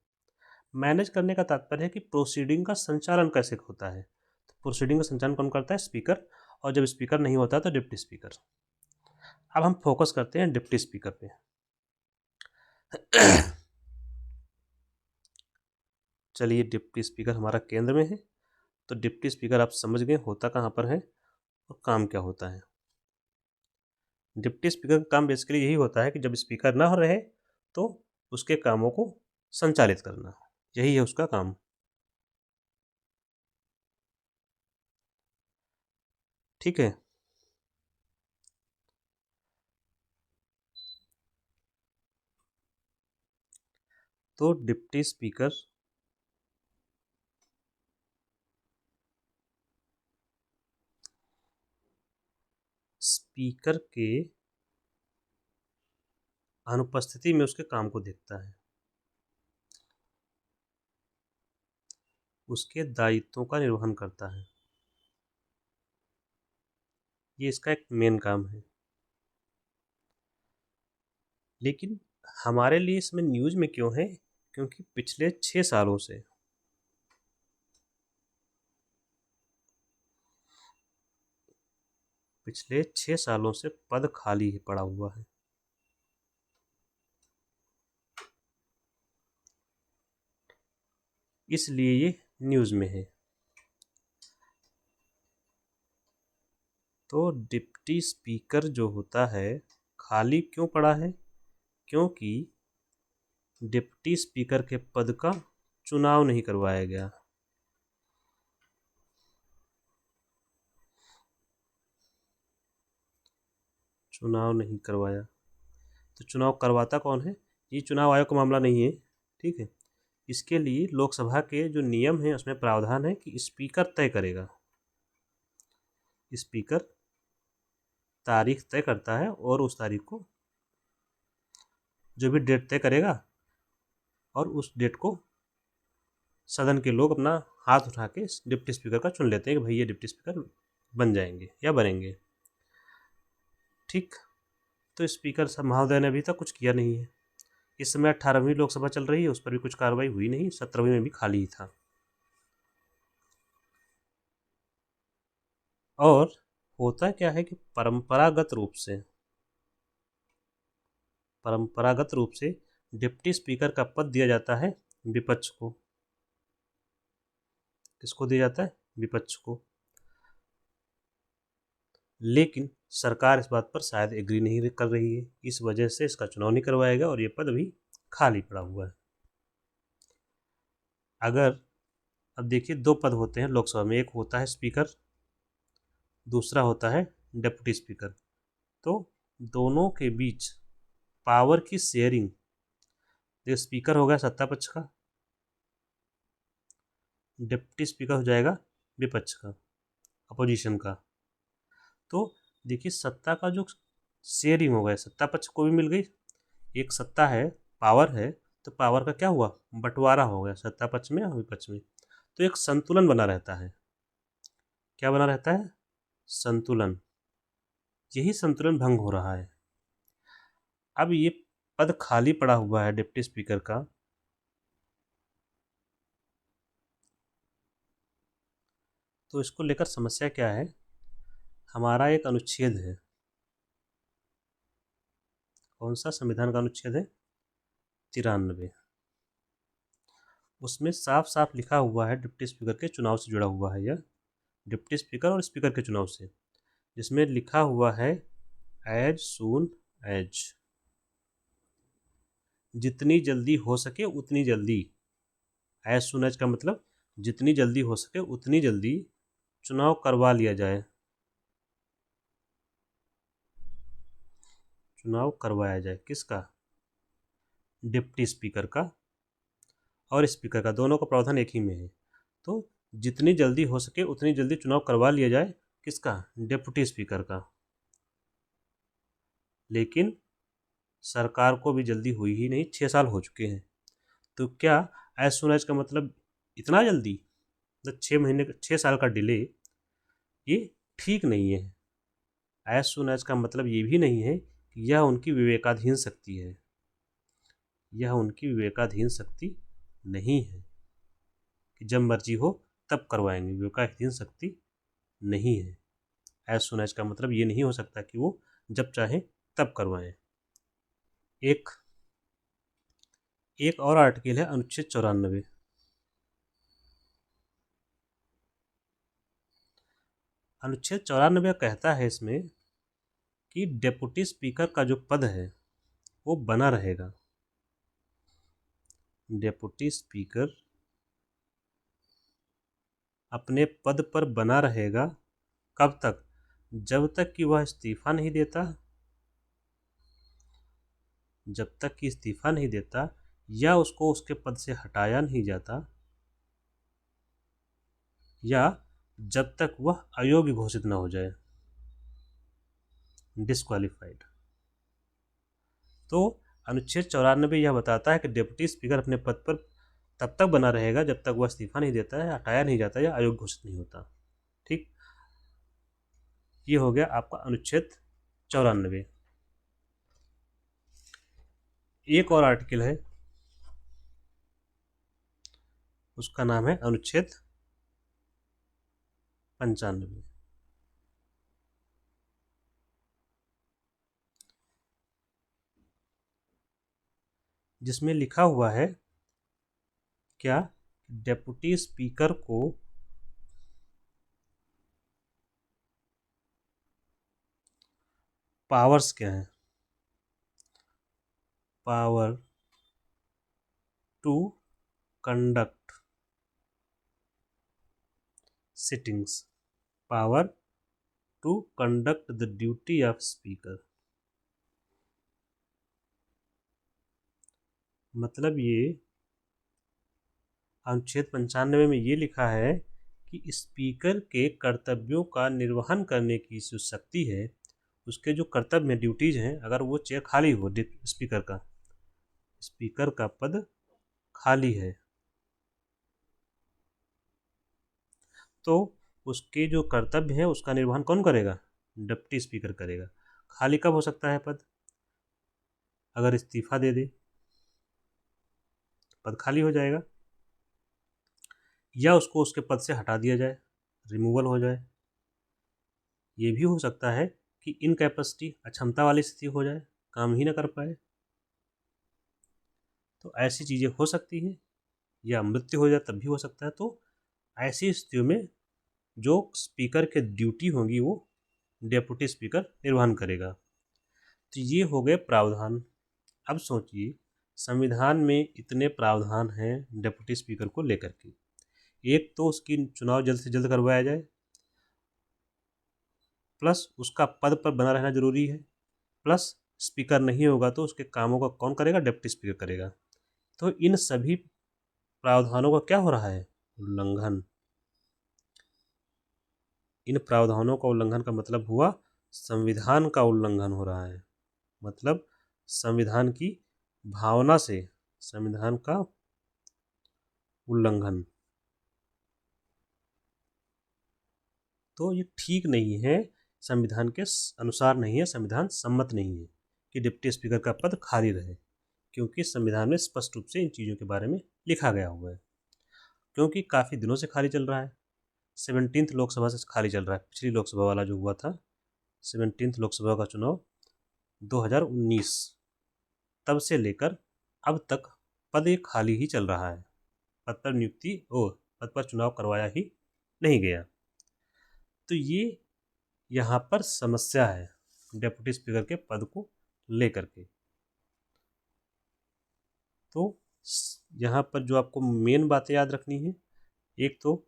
मैनेज करने का तात्पर्य है कि प्रोसीडिंग का संचालन कैसे होता है। तो प्रोसीडिंग का संचालन कौन करता है? स्पीकर। और जब स्पीकर नहीं होता तो डिप्टी स्पीकर। अब हम फोकस करते हैं डिप्टी स्पीकर पे। चलिए, डिप्टी स्पीकर हमारा केंद्र में है। तो डिप्टी स्पीकर आप समझ गए होता कहाँ पर है और काम क्या होता है। डिप्टी स्पीकर का काम बेसिकली यही होता है कि जब स्पीकर ना हो रहे तो उसके कामों को संचालित करना, यही है उसका काम। ठीक है। तो डिप्टी स्पीकर स्पीकर के अनुपस्थिति में उसके काम को देखता है, उसके दायित्वों का निर्वहन करता है। ये इसका एक मेन काम है। लेकिन हमारे लिए इसमें न्यूज़ में क्यों है? क्योंकि पिछले 6 सालों से पद खाली ही पड़ा हुआ है। इसलिए ये न्यूज़ में है। तो डिप्टी स्पीकर जो होता है खाली क्यों पड़ा है? क्योंकि डिप्टी स्पीकर के पद का चुनाव नहीं करवाया गया। चुनाव नहीं करवाया। तो चुनाव करवाता कौन है? ये चुनाव आयोग का मामला नहीं है, ठीक है। इसके लिए लोकसभा के जो नियम हैं उसमें प्रावधान है कि स्पीकर तय करेगा। स्पीकर तारीख तय करता है और उस तारीख को, जो भी डेट तय करेगा, और उस डेट को सदन के लोग अपना हाथ उठा के डिप्टी स्पीकर का चुन लेते हैं कि भाई ये डिप्टी स्पीकर बन जाएंगे या बनेंगे। ठीक। तो स्पीकर साहब महोदय ने अभी तक कुछ किया नहीं है। इस समय 18वीं लोकसभा चल रही है, उस पर भी कुछ कार्रवाई हुई नहीं। 17वीं में भी खाली ही था। और होता क्या है कि परंपरागत रूप से डिप्टी स्पीकर का पद दिया जाता है विपक्ष को। किसको दिया जाता है? विपक्ष को। लेकिन सरकार इस बात पर शायद एग्री नहीं कर रही है, इस वजह से इसका चुनाव नहीं करवाया गया और ये पद अभी खाली पड़ा हुआ है। अगर अब देखिए, दो पद होते हैं लोकसभा में, एक होता है स्पीकर, दूसरा होता है डिप्टी स्पीकर। तो दोनों के बीच पावर की शेयरिंग, जो स्पीकर हो गया सत्ता पक्ष का, डिप्टी स्पीकर हो जाएगा विपक्ष का, अपोजिशन का। तो देखिए, सत्ता का जो शेयरिंग हो गया, सत्ता पक्ष को भी मिल गई, एक सत्ता है, पावर है, तो पावर का क्या हुआ? बंटवारा हो गया सत्ता पक्ष में और विपक्ष में। तो एक संतुलन बना रहता है। क्या बना रहता है? संतुलन। यही संतुलन भंग हो रहा है। अब ये पद खाली पड़ा हुआ है डिप्टी स्पीकर का, तो इसको लेकर समस्या क्या है? हमारा एक अनुच्छेद है। कौन सा संविधान का अनुच्छेद है? 93। उसमें साफ साफ लिखा हुआ है, डिप्टी स्पीकर के चुनाव से जुड़ा हुआ है यह, डिप्टी स्पीकर और स्पीकर के चुनाव से, जिसमें लिखा हुआ है एज सून एज, जितनी जल्दी हो सके उतनी जल्दी। एज सून एज का मतलब जितनी जल्दी हो सके उतनी जल्दी चुनाव करवा लिया जाए, चुनाव करवाया जाए। किसका? डिप्टी स्पीकर का और स्पीकर का, दोनों का प्रावधान एक ही में है। तो जितनी जल्दी हो सके उतनी जल्दी चुनाव करवा लिया जाए। किसका? डिप्टी स्पीकर का। लेकिन सरकार को भी जल्दी हुई ही नहीं, 6 साल हो चुके हैं। तो क्या एज सुन एज का मतलब इतना जल्दी, मतलब 6 महीने, 6 साल का डिले, ये ठीक नहीं है। एज सुन एज का मतलब ये भी नहीं है कि यह उनकी विवेकाधीन शक्ति है, यह उनकी विवेकाधीन शक्ति नहीं है कि जब मर्जी हो तब करवाएंगे। विवेकाधीन शक्ति नहीं है। एज सुन एज का मतलब ये नहीं हो सकता कि वो जब चाहे तब करवाएं। एक और आर्टिकल है अनुच्छेद 94। अनुच्छेद 94 कहता है इसमें कि डेप्यूटी स्पीकर का जो पद है वो बना रहेगा। डेप्यूटी स्पीकर अपने पद पर बना रहेगा। कब तक? जब तक कि वह इस्तीफा नहीं देता, जब तक कि इस्तीफा नहीं देता या उसको उसके पद से हटाया नहीं जाता, या जब तक वह अयोग्य घोषित न हो जाए, डिस्क्वालिफाइड। तो अनुच्छेद 94 यह बताता है कि डिप्टी स्पीकर अपने पद पर तब तक बना रहेगा जब तक वह इस्तीफा नहीं देता है, हटाया नहीं जाता या अयोग्य घोषित नहीं होता। ठीक, ये हो गया आपका अनुच्छेद 94। एक और आर्टिकल है, उसका नाम है अनुच्छेद 95, जिसमें लिखा हुआ है क्या? डेप्यूटी स्पीकर को पावर्स क्या है? Power to conduct sittings, power to conduct the duty of speaker. मतलब ये अनुच्छेद 95 में ये लिखा है कि स्पीकर के कर्तव्यों का निर्वहन करने की जो शक्ति है, उसके जो कर्तव्य हैं, ड्यूटीज हैं, अगर वो चेयर खाली हो, स्पीकर का, स्पीकर का पद खाली है, तो उसके जो कर्तव्य है उसका निर्वहन कौन करेगा? डिप्टी स्पीकर करेगा। खाली कब हो सकता है पद? अगर इस्तीफा दे दे, पद खाली हो जाएगा, या उसको उसके पद से हटा दिया जाए, रिमूवल हो जाए। ये भी हो सकता है कि इनकैपेसिटी, अक्षमता वाली स्थिति हो जाए, काम ही ना कर पाए, तो ऐसी चीज़ें हो सकती हैं, या मृत्यु हो जाए तब भी हो सकता है। तो ऐसी स्थितियों में जो स्पीकर के ड्यूटी होंगी वो डेप्यूटी स्पीकर निर्वहन करेगा। तो ये हो गए प्रावधान। अब सोचिए, संविधान में इतने प्रावधान हैं डेप्यूटी स्पीकर को लेकर के। एक तो उसकी चुनाव जल्द से जल्द करवाया जाए, प्लस उसका पद पर बना रहना जरूरी है, प्लस स्पीकर नहीं होगा तो उसके कामों का कौन करेगा? डेप्यूटी स्पीकर करेगा। तो इन सभी प्रावधानों का क्या हो रहा है? उल्लंघन। इन प्रावधानों का उल्लंघन का मतलब हुआ संविधान का उल्लंघन हो रहा है, मतलब संविधान की भावना से संविधान का उल्लंघन। तो ये ठीक नहीं है, संविधान के अनुसार नहीं है, संविधान सम्मत नहीं है कि डिप्टी स्पीकर का पद खाली रहे, क्योंकि संविधान में स्पष्ट रूप से इन चीज़ों के बारे में लिखा गया हुआ है। क्योंकि काफ़ी दिनों से खाली चल रहा है, 17th लोकसभा से खाली चल रहा है। पिछली लोकसभा वाला जो हुआ था 17th लोकसभा का चुनाव 2019, तब से लेकर अब तक पद एक खाली ही चल रहा है। पद पर चुनाव करवाया ही नहीं गया। तो ये यहाँ पर समस्या है डेप्यूटी स्पीकर के पद को लेकर के। तो यहाँ पर जो आपको मेन बातें याद रखनी है, एक तो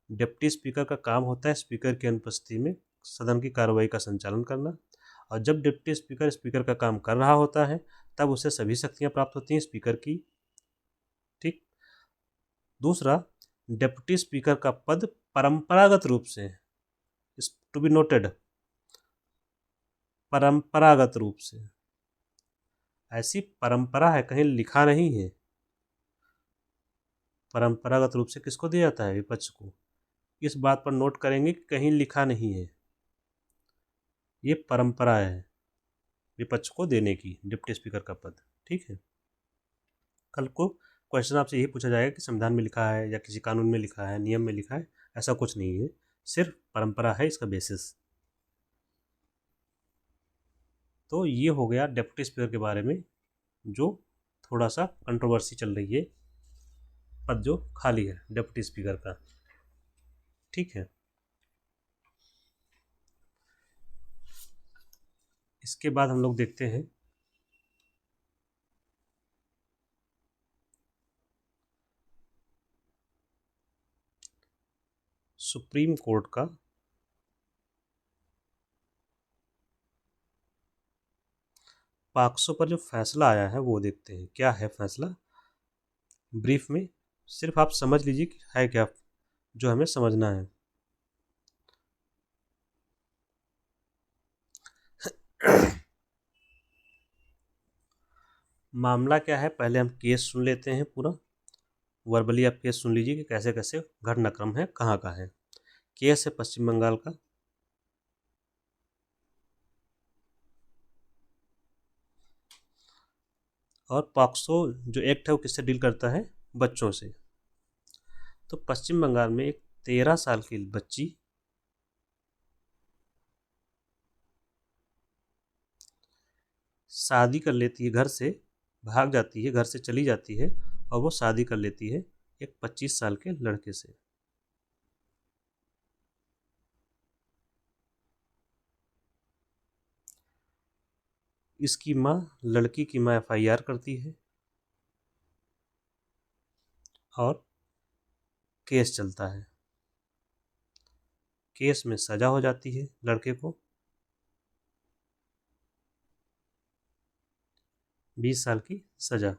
डिप्टी स्पीकर का काम होता है स्पीकर की अनुपस्थिति में सदन की कार्रवाई का संचालन करना, और जब डिप्टी स्पीकर स्पीकर का काम कर रहा होता है तब उसे सभी शक्तियाँ प्राप्त होती हैं स्पीकर की। ठीक। दूसरा, डिप्टी स्पीकर का पद परंपरागत रूप से, टू बी नोटेड, परंपरागत रूप से, ऐसी परंपरा है, कहीं लिखा नहीं है। परंपरागत रूप से किसको दिया जाता है? विपक्ष को। इस बात पर नोट करेंगे कि कहीं लिखा नहीं है, ये परंपरा है विपक्ष को देने की डिप्टी स्पीकर का पद। ठीक है। कल को क्वेश्चन आपसे यही पूछा जाएगा कि संविधान में लिखा है या किसी कानून में लिखा है, नियम में लिखा है, ऐसा कुछ नहीं है, सिर्फ परंपरा है इसका बेसिस। तो ये हो गया डिप्टी स्पीकर के बारे में जो थोड़ा सा कंट्रोवर्सी चल रही है, पद जो खाली है डिप्टी स्पीकर का। ठीक है। इसके बाद हम लोग देखते हैं सुप्रीम कोर्ट का पॉक्सो पर जो फैसला आया है वो देखते हैं। क्या है फैसला? ब्रीफ में सिर्फ आप समझ लीजिए कि है क्या जो हमें समझना है। मामला क्या है, पहले हम केस सुन लेते हैं पूरा। वर्बली आप केस सुन लीजिए कि कैसे कैसे घटनाक्रम है, कहाँ का है। केस है पश्चिम बंगाल का। और पॉक्सो जो एक्ट है वो किससे डील करता है? बच्चों से। तो पश्चिम बंगाल में एक 13 साल की बच्ची शादी कर लेती है, घर से भाग जाती है, घर से चली जाती है और वो शादी कर लेती है एक 25 साल के लड़के से। इसकी माँ, लड़की की माँ FIR करती है और केस चलता है। केस में सजा हो जाती है लड़के को 20 साल की सजा।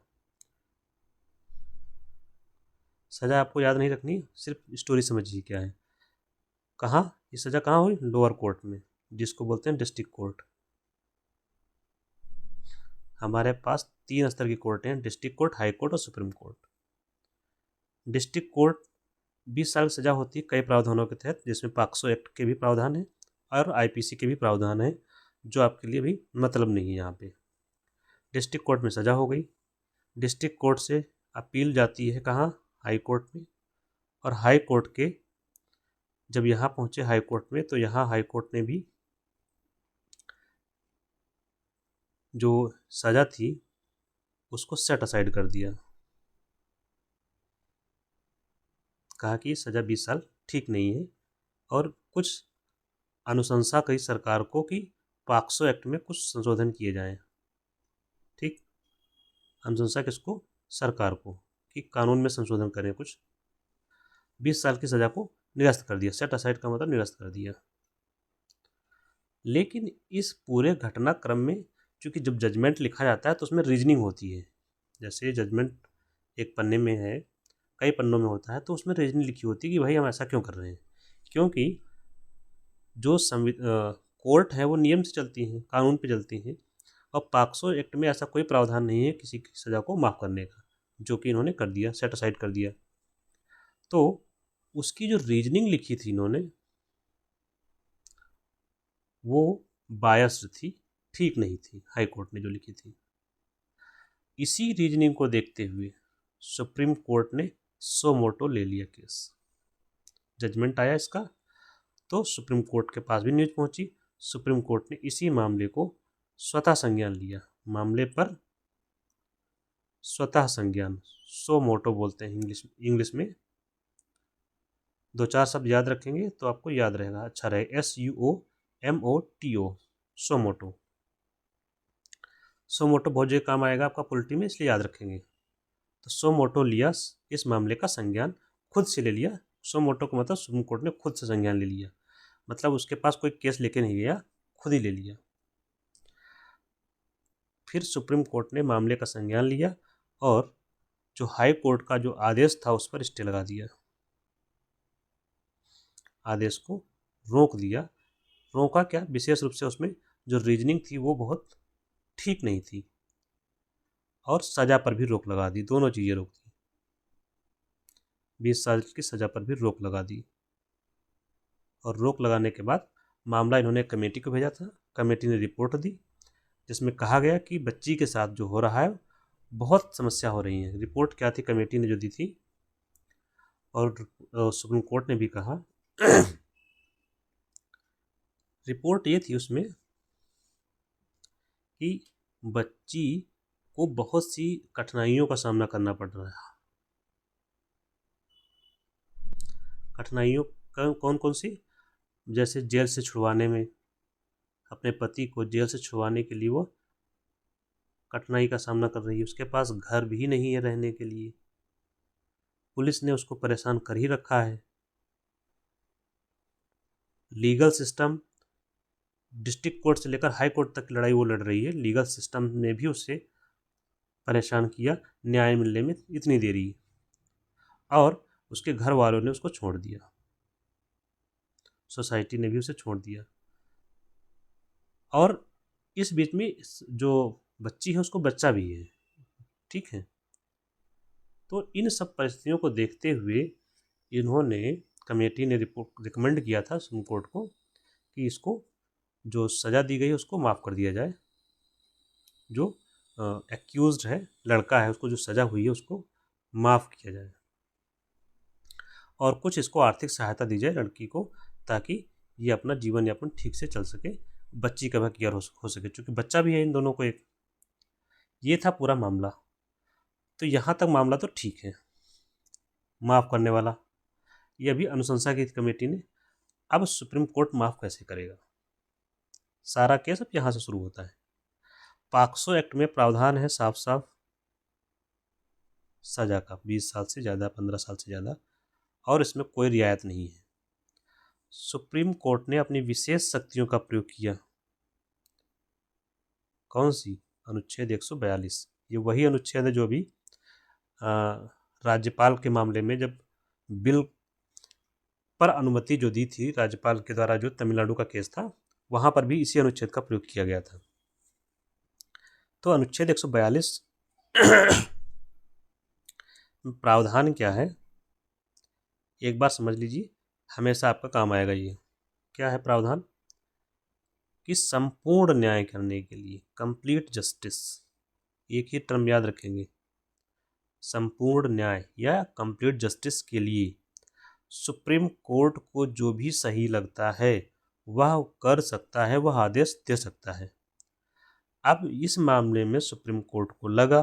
सजा आपको याद नहीं रखनी, सिर्फ स्टोरी समझिए क्या है। कहाँ ये सजा कहाँ हुई? लोअर कोर्ट में, जिसको बोलते हैं डिस्ट्रिक्ट कोर्ट। हमारे पास 3 स्तर की कोर्ट हैं, डिस्ट्रिक्ट कोर्ट, हाई कोर्ट और सुप्रीम कोर्ट। डिस्ट्रिक्ट कोर्ट 20 साल सजा होती है कई प्रावधानों के तहत, जिसमें पॉक्सो एक्ट के भी प्रावधान है और IPC के भी प्रावधान है, जो आपके लिए भी मतलब नहीं है यहाँ पे। डिस्ट्रिक्ट कोर्ट में सजा हो गई, डिस्ट्रिक्ट कोर्ट से अपील जाती है कहाँ? हाई कोर्ट में। और हाई कोर्ट के जब यहाँ पहुँचे हाई कोर्ट में, तो यहाँ हाई कोर्ट ने भी जो सज़ा थी उसको सेट असाइड कर दिया। कहा कि सज़ा 20 साल ठीक नहीं है और कुछ अनुशंसा कही सरकार को कि पॉक्सो एक्ट में कुछ संशोधन किए जाएं। ठीक, अनुशंसा किसको? सरकार को, कि कानून में संशोधन करें कुछ। 20 साल की सज़ा को निरस्त कर दिया। सेट असाइड का मतलब निरस्त कर दिया। लेकिन इस पूरे घटनाक्रम में चूँकि जब जजमेंट लिखा जाता है तो उसमें रीजनिंग होती है। जैसे जजमेंट एक पन्ने में है, कई पन्नों में होता है, तो उसमें रीजनिंग लिखी होती है कि भाई हम ऐसा क्यों कर रहे हैं। क्योंकि जो कोर्ट है वो नियम से चलती हैं, कानून पे चलती हैं, और पॉक्सो एक्ट में ऐसा कोई प्रावधान नहीं है किसी की सज़ा को माफ़ करने का, जो कि इन्होंने कर दिया, सेट असाइड कर दिया। तो उसकी जो रीजनिंग लिखी थी इन्होंने, वो बायस्ड थी, ठीक नहीं थी। हाई कोर्ट ने जो लिखी थी, इसी रीजनिंग को देखते हुए सुप्रीम कोर्ट ने सो मोटो ले लिया केस। जजमेंट आया इसका, तो सुप्रीम कोर्ट के पास भी न्यूज़ पहुंची। सुप्रीम कोर्ट ने इसी मामले को स्वतः संज्ञान लिया। मामले पर स्वतः संज्ञान, सो मोटो बोलते हैं इंग्लिश में। 2-4 शब्द याद रखेंगे तो आपको याद रहेगा, अच्छा रहेगा। SUOMOTO, सो मोटो। सो मोटो बहुत जगह काम आएगा आपका पॉलिटी में, इसलिए याद रखेंगे। तो सो मोटो लिया, इस मामले का संज्ञान खुद से ले लिया। सो मोटो का मतलब सुप्रीम कोर्ट ने खुद से संज्ञान ले लिया, मतलब उसके पास कोई केस लेके नहीं गया, खुद ही ले लिया। फिर सुप्रीम कोर्ट ने मामले का संज्ञान लिया और जो हाई कोर्ट का जो आदेश था उस पर स्टे लगा दिया। आदेश को रोक दिया। रोका क्या, विशेष रूप से उसमें जो रीजनिंग थी वो बहुत ठीक नहीं थी, और सज़ा पर भी रोक लगा दी। दोनों चीज़ें रोक दी। 20 साल की सज़ा पर भी रोक लगा दी। और रोक लगाने के बाद मामला इन्होंने कमेटी को भेजा था। कमेटी ने रिपोर्ट दी जिसमें कहा गया कि बच्ची के साथ जो हो रहा है बहुत समस्या हो रही है। रिपोर्ट क्या थी कमेटी ने जो दी थी, और सुप्रीम कोर्ट ने भी कहा रिपोर्ट ये थी उसमें कि बच्ची को बहुत सी कठिनाइयों का सामना करना पड़ रहा है। कठिनाइयों कौन कौन सी? जैसे जेल से छुड़वाने में, अपने पति को जेल से छुड़वाने के लिए वो कठिनाई का सामना कर रही है। उसके पास घर भी नहीं है रहने के लिए, पुलिस ने उसको परेशान कर ही रखा है। लीगल सिस्टम, डिस्ट्रिक्ट कोर्ट से लेकर हाई कोर्ट तक लड़ाई वो लड़ रही है। लीगल सिस्टम ने भी उससे परेशान किया, न्याय मिलने में इतनी देरी, और उसके घर वालों ने उसको छोड़ दिया, सोसाइटी ने भी उसे छोड़ दिया। और इस बीच में जो बच्ची है उसको बच्चा भी है। ठीक है, तो इन सब परिस्थितियों को देखते हुए इन्होंने, कमेटी ने रिकमेंड किया था सुप्रीम कोर्ट को कि इसको जो सज़ा दी गई है उसको माफ़ कर दिया जाए। जो एक्यूज्ड है, लड़का है, उसको जो सज़ा हुई है उसको माफ़ किया जाए, और कुछ इसको आर्थिक सहायता दी जाए लड़की को, ताकि ये अपना जीवन यापन ठीक से चल सके, बच्ची का भी केयर हो सके, क्योंकि बच्चा भी है इन दोनों को एक। ये था पूरा मामला। तो यहाँ तक मामला तो ठीक है, माफ़ करने वाला। ये अभी अनुशंसा की कमेटी ने। अब सुप्रीम कोर्ट माफ़ कैसे करेगा? सारा केस अब यहाँ से शुरू होता है। पॉक्सो एक्ट में प्रावधान है साफ साफ सज़ा का, 20 साल से ज़्यादा, 15 साल से ज़्यादा, और इसमें कोई रियायत नहीं है। सुप्रीम कोर्ट ने अपनी विशेष शक्तियों का प्रयोग किया। कौन सी? अनुच्छेद 142। ये वही अनुच्छेद है जो अभी राज्यपाल के मामले में, जब बिल पर अनुमति जो दी थी राज्यपाल के द्वारा, जो तमिलनाडु का केस था, वहाँ पर भी इसी अनुच्छेद का प्रयोग किया गया था। तो अनुच्छेद 142 प्रावधान क्या है, एक बार समझ लीजिए, हमेशा आपका काम आएगा। ये क्या है प्रावधान? कि संपूर्ण न्याय करने के लिए, कंप्लीट जस्टिस, एक ही टर्म याद रखेंगे, संपूर्ण न्याय या कंप्लीट जस्टिस के लिए सुप्रीम कोर्ट को जो भी सही लगता है वह कर सकता है, वह आदेश दे सकता है। अब इस मामले में सुप्रीम कोर्ट को लगा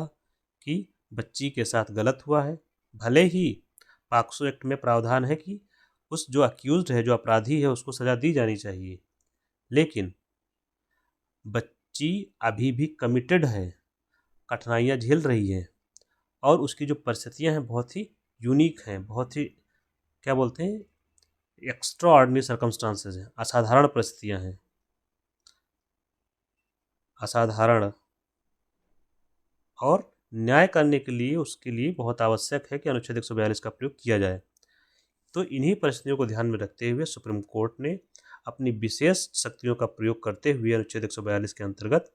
कि बच्ची के साथ गलत हुआ है, भले ही पॉक्सो एक्ट में प्रावधान है कि उस जो अक्यूज्ड है, जो अपराधी है, उसको सज़ा दी जानी चाहिए, लेकिन बच्ची अभी भी कमिटेड है, कठिनाइयाँ झेल रही है और उसकी जो परिस्थितियाँ हैं बहुत ही यूनिक हैं, बहुत ही क्या बोलते हैं, एक्स्ट्रा ऑर्डिनरी सर्कमस्टांसेस हैं, असाधारण परिस्थितियाँ हैं, असाधारण, और न्याय करने के लिए उसके लिए बहुत आवश्यक है कि अनुच्छेद 142 का प्रयोग किया जाए। तो इन्हीं परिस्थितियों को ध्यान में रखते हुए सुप्रीम कोर्ट ने अपनी विशेष शक्तियों का प्रयोग करते हुए अनुच्छेद 142 के अंतर्गत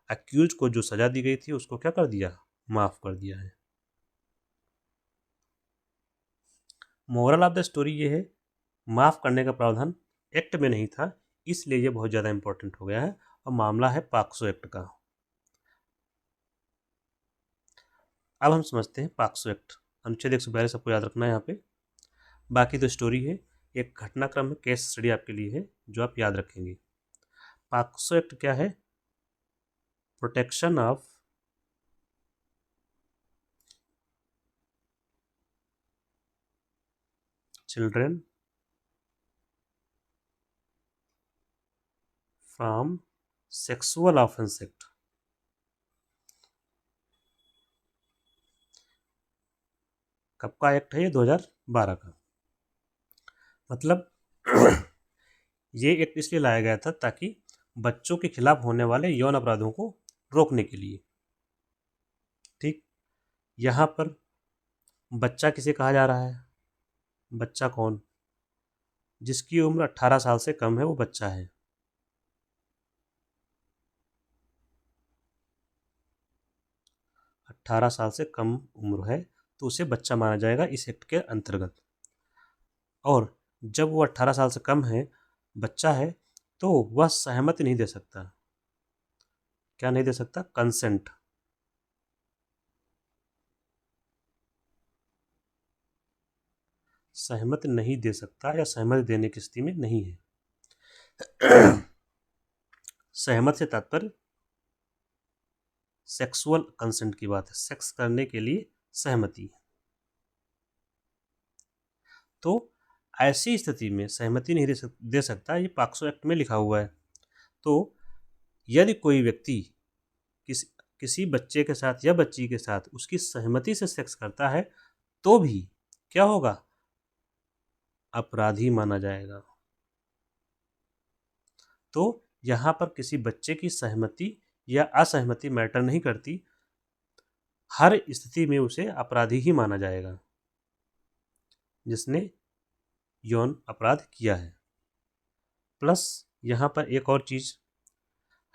अक्यूज को जो सजा दी गई थी उसको क्या कर दिया, माफ कर दिया है। मोरल ऑफ द स्टोरी ये है, माफ करने का प्रावधान एक्ट में नहीं था, इसलिए ये बहुत ज़्यादा इंपॉर्टेंट हो गया है, और मामला है पॉक्सो एक्ट का। अब हम समझते हैं पॉक्सो एक्ट। अनुच्छेद 142 आपको याद रखना है यहाँ पे, बाकी तो स्टोरी है, एक घटनाक्रम है, केस स्टडी आपके लिए है जो आप याद रखेंगे। पॉक्सो एक्ट क्या है? Protection of children from sexual offence act. कब का एक्ट है ये? 2012 का। मतलब ये एक्ट इसलिए लाया गया था ताकि बच्चों के खिलाफ होने वाले यौन अपराधों को रोकने के लिए। ठीक, यहाँ पर बच्चा किसे कहा जा रहा है? बच्चा कौन? जिसकी उम्र 18 साल से कम है वो बच्चा है। अट्ठारह साल से कम उम्र है तो उसे बच्चा माना जाएगा इस एक्ट के अंतर्गत। और जब वो 18 साल से कम है, बच्चा है, तो वह सहमति नहीं दे सकता। क्या नहीं दे सकता? कंसेंट। सहमति नहीं दे सकता या सहमति देने की स्थिति में नहीं है। सहमत से तात्पर्य सेक्सुअल कंसेंट की बात है, सेक्स करने के लिए सहमति। तो ऐसी स्थिति में सहमति नहीं दे सकता, ये पॉक्सो एक्ट में लिखा हुआ है। तो यदि कोई व्यक्ति किसी किसी बच्चे के साथ या बच्ची के साथ उसकी सहमति से सेक्स करता है तो भी क्या होगा? अपराधी माना जाएगा। तो यहाँ पर किसी बच्चे की सहमति या असहमति मैटर नहीं करती, हर स्थिति में उसे अपराधी ही माना जाएगा जिसने यौन अपराध किया है। प्लस यहाँ पर एक और चीज़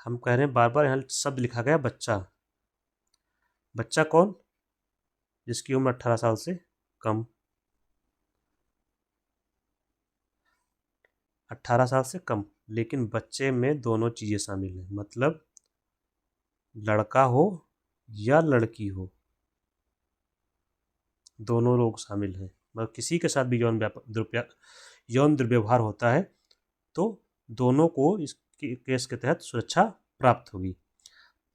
हम कह रहे हैं, बार बार यहाँ शब्द लिखा गया बच्चा। बच्चा कौन? जिसकी उम्र 18 साल से कम। 18 साल से कम, लेकिन बच्चे में दोनों चीज़ें शामिल हैं, मतलब लड़का हो या लड़की हो, दोनों लोग शामिल हैं। मतलब किसी के साथ भी यौन दुर्व्यवहार होता है तो दोनों को इस केस के तहत सुरक्षा प्राप्त होगी।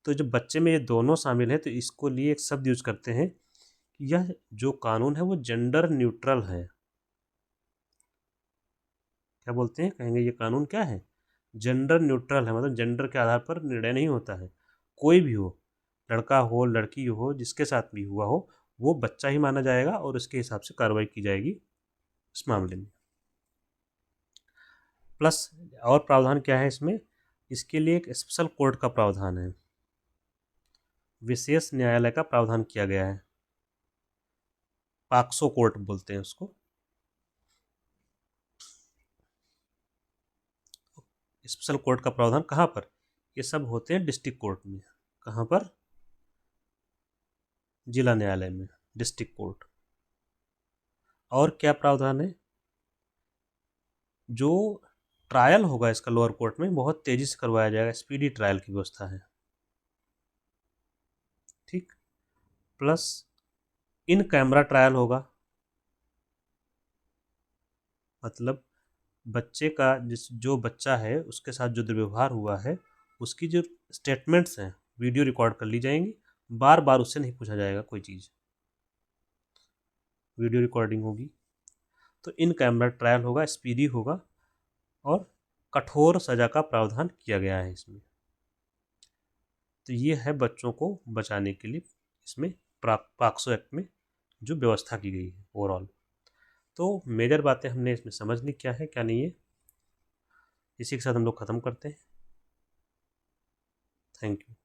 तो जब बच्चे में ये दोनों शामिल है तो इसको लिए एक शब्द यूज करते हैं कि यह जो कानून है वो जेंडर न्यूट्रल है। क्या बोलते हैं? कहेंगे ये कानून क्या है? जेंडर न्यूट्रल है, मतलब जेंडर के आधार पर निर्णय नहीं होता है। कोई भी हो, लड़का हो लड़की हो, जिसके साथ भी हुआ हो, वो बच्चा ही माना जाएगा और उसके हिसाब से कार्रवाई की जाएगी इस मामले में। प्लस और प्रावधान क्या है इसमें? इसके लिए एक स्पेशल कोर्ट का प्रावधान है, विशेष न्यायालय का प्रावधान किया गया है। पॉक्सो कोर्ट बोलते हैं उसको। स्पेशल कोर्ट का प्रावधान कहाँ पर? ये सब होते हैं डिस्ट्रिक्ट कोर्ट में। कहाँ पर? जिला न्यायालय में, डिस्ट्रिक्ट कोर्ट। और क्या प्रावधान है? जो ट्रायल होगा इसका लोअर कोर्ट में बहुत तेजी से करवाया जाएगा, स्पीडी ट्रायल की व्यवस्था है। ठीक, प्लस इन कैमरा ट्रायल होगा, मतलब बच्चे का जो बच्चा है उसके साथ जो दुर्व्यवहार हुआ है उसकी जो स्टेटमेंट्स हैं वीडियो रिकॉर्ड कर ली जाएंगी, बार बार उससे नहीं पूछा जाएगा कोई चीज़। वीडियो रिकॉर्डिंग होगी। तो इन कैमरा ट्रायल होगा, स्पीडी होगा और कठोर सज़ा का प्रावधान किया गया है इसमें। तो ये है बच्चों को बचाने के लिए इसमें पॉक्सो एक्ट में जो व्यवस्था की गई है ओवरऑल। तो मेजर बातें हमने इसमें समझ ली क्या है क्या नहीं है। इसी के साथ हम लोग ख़त्म करते हैं। Thank you.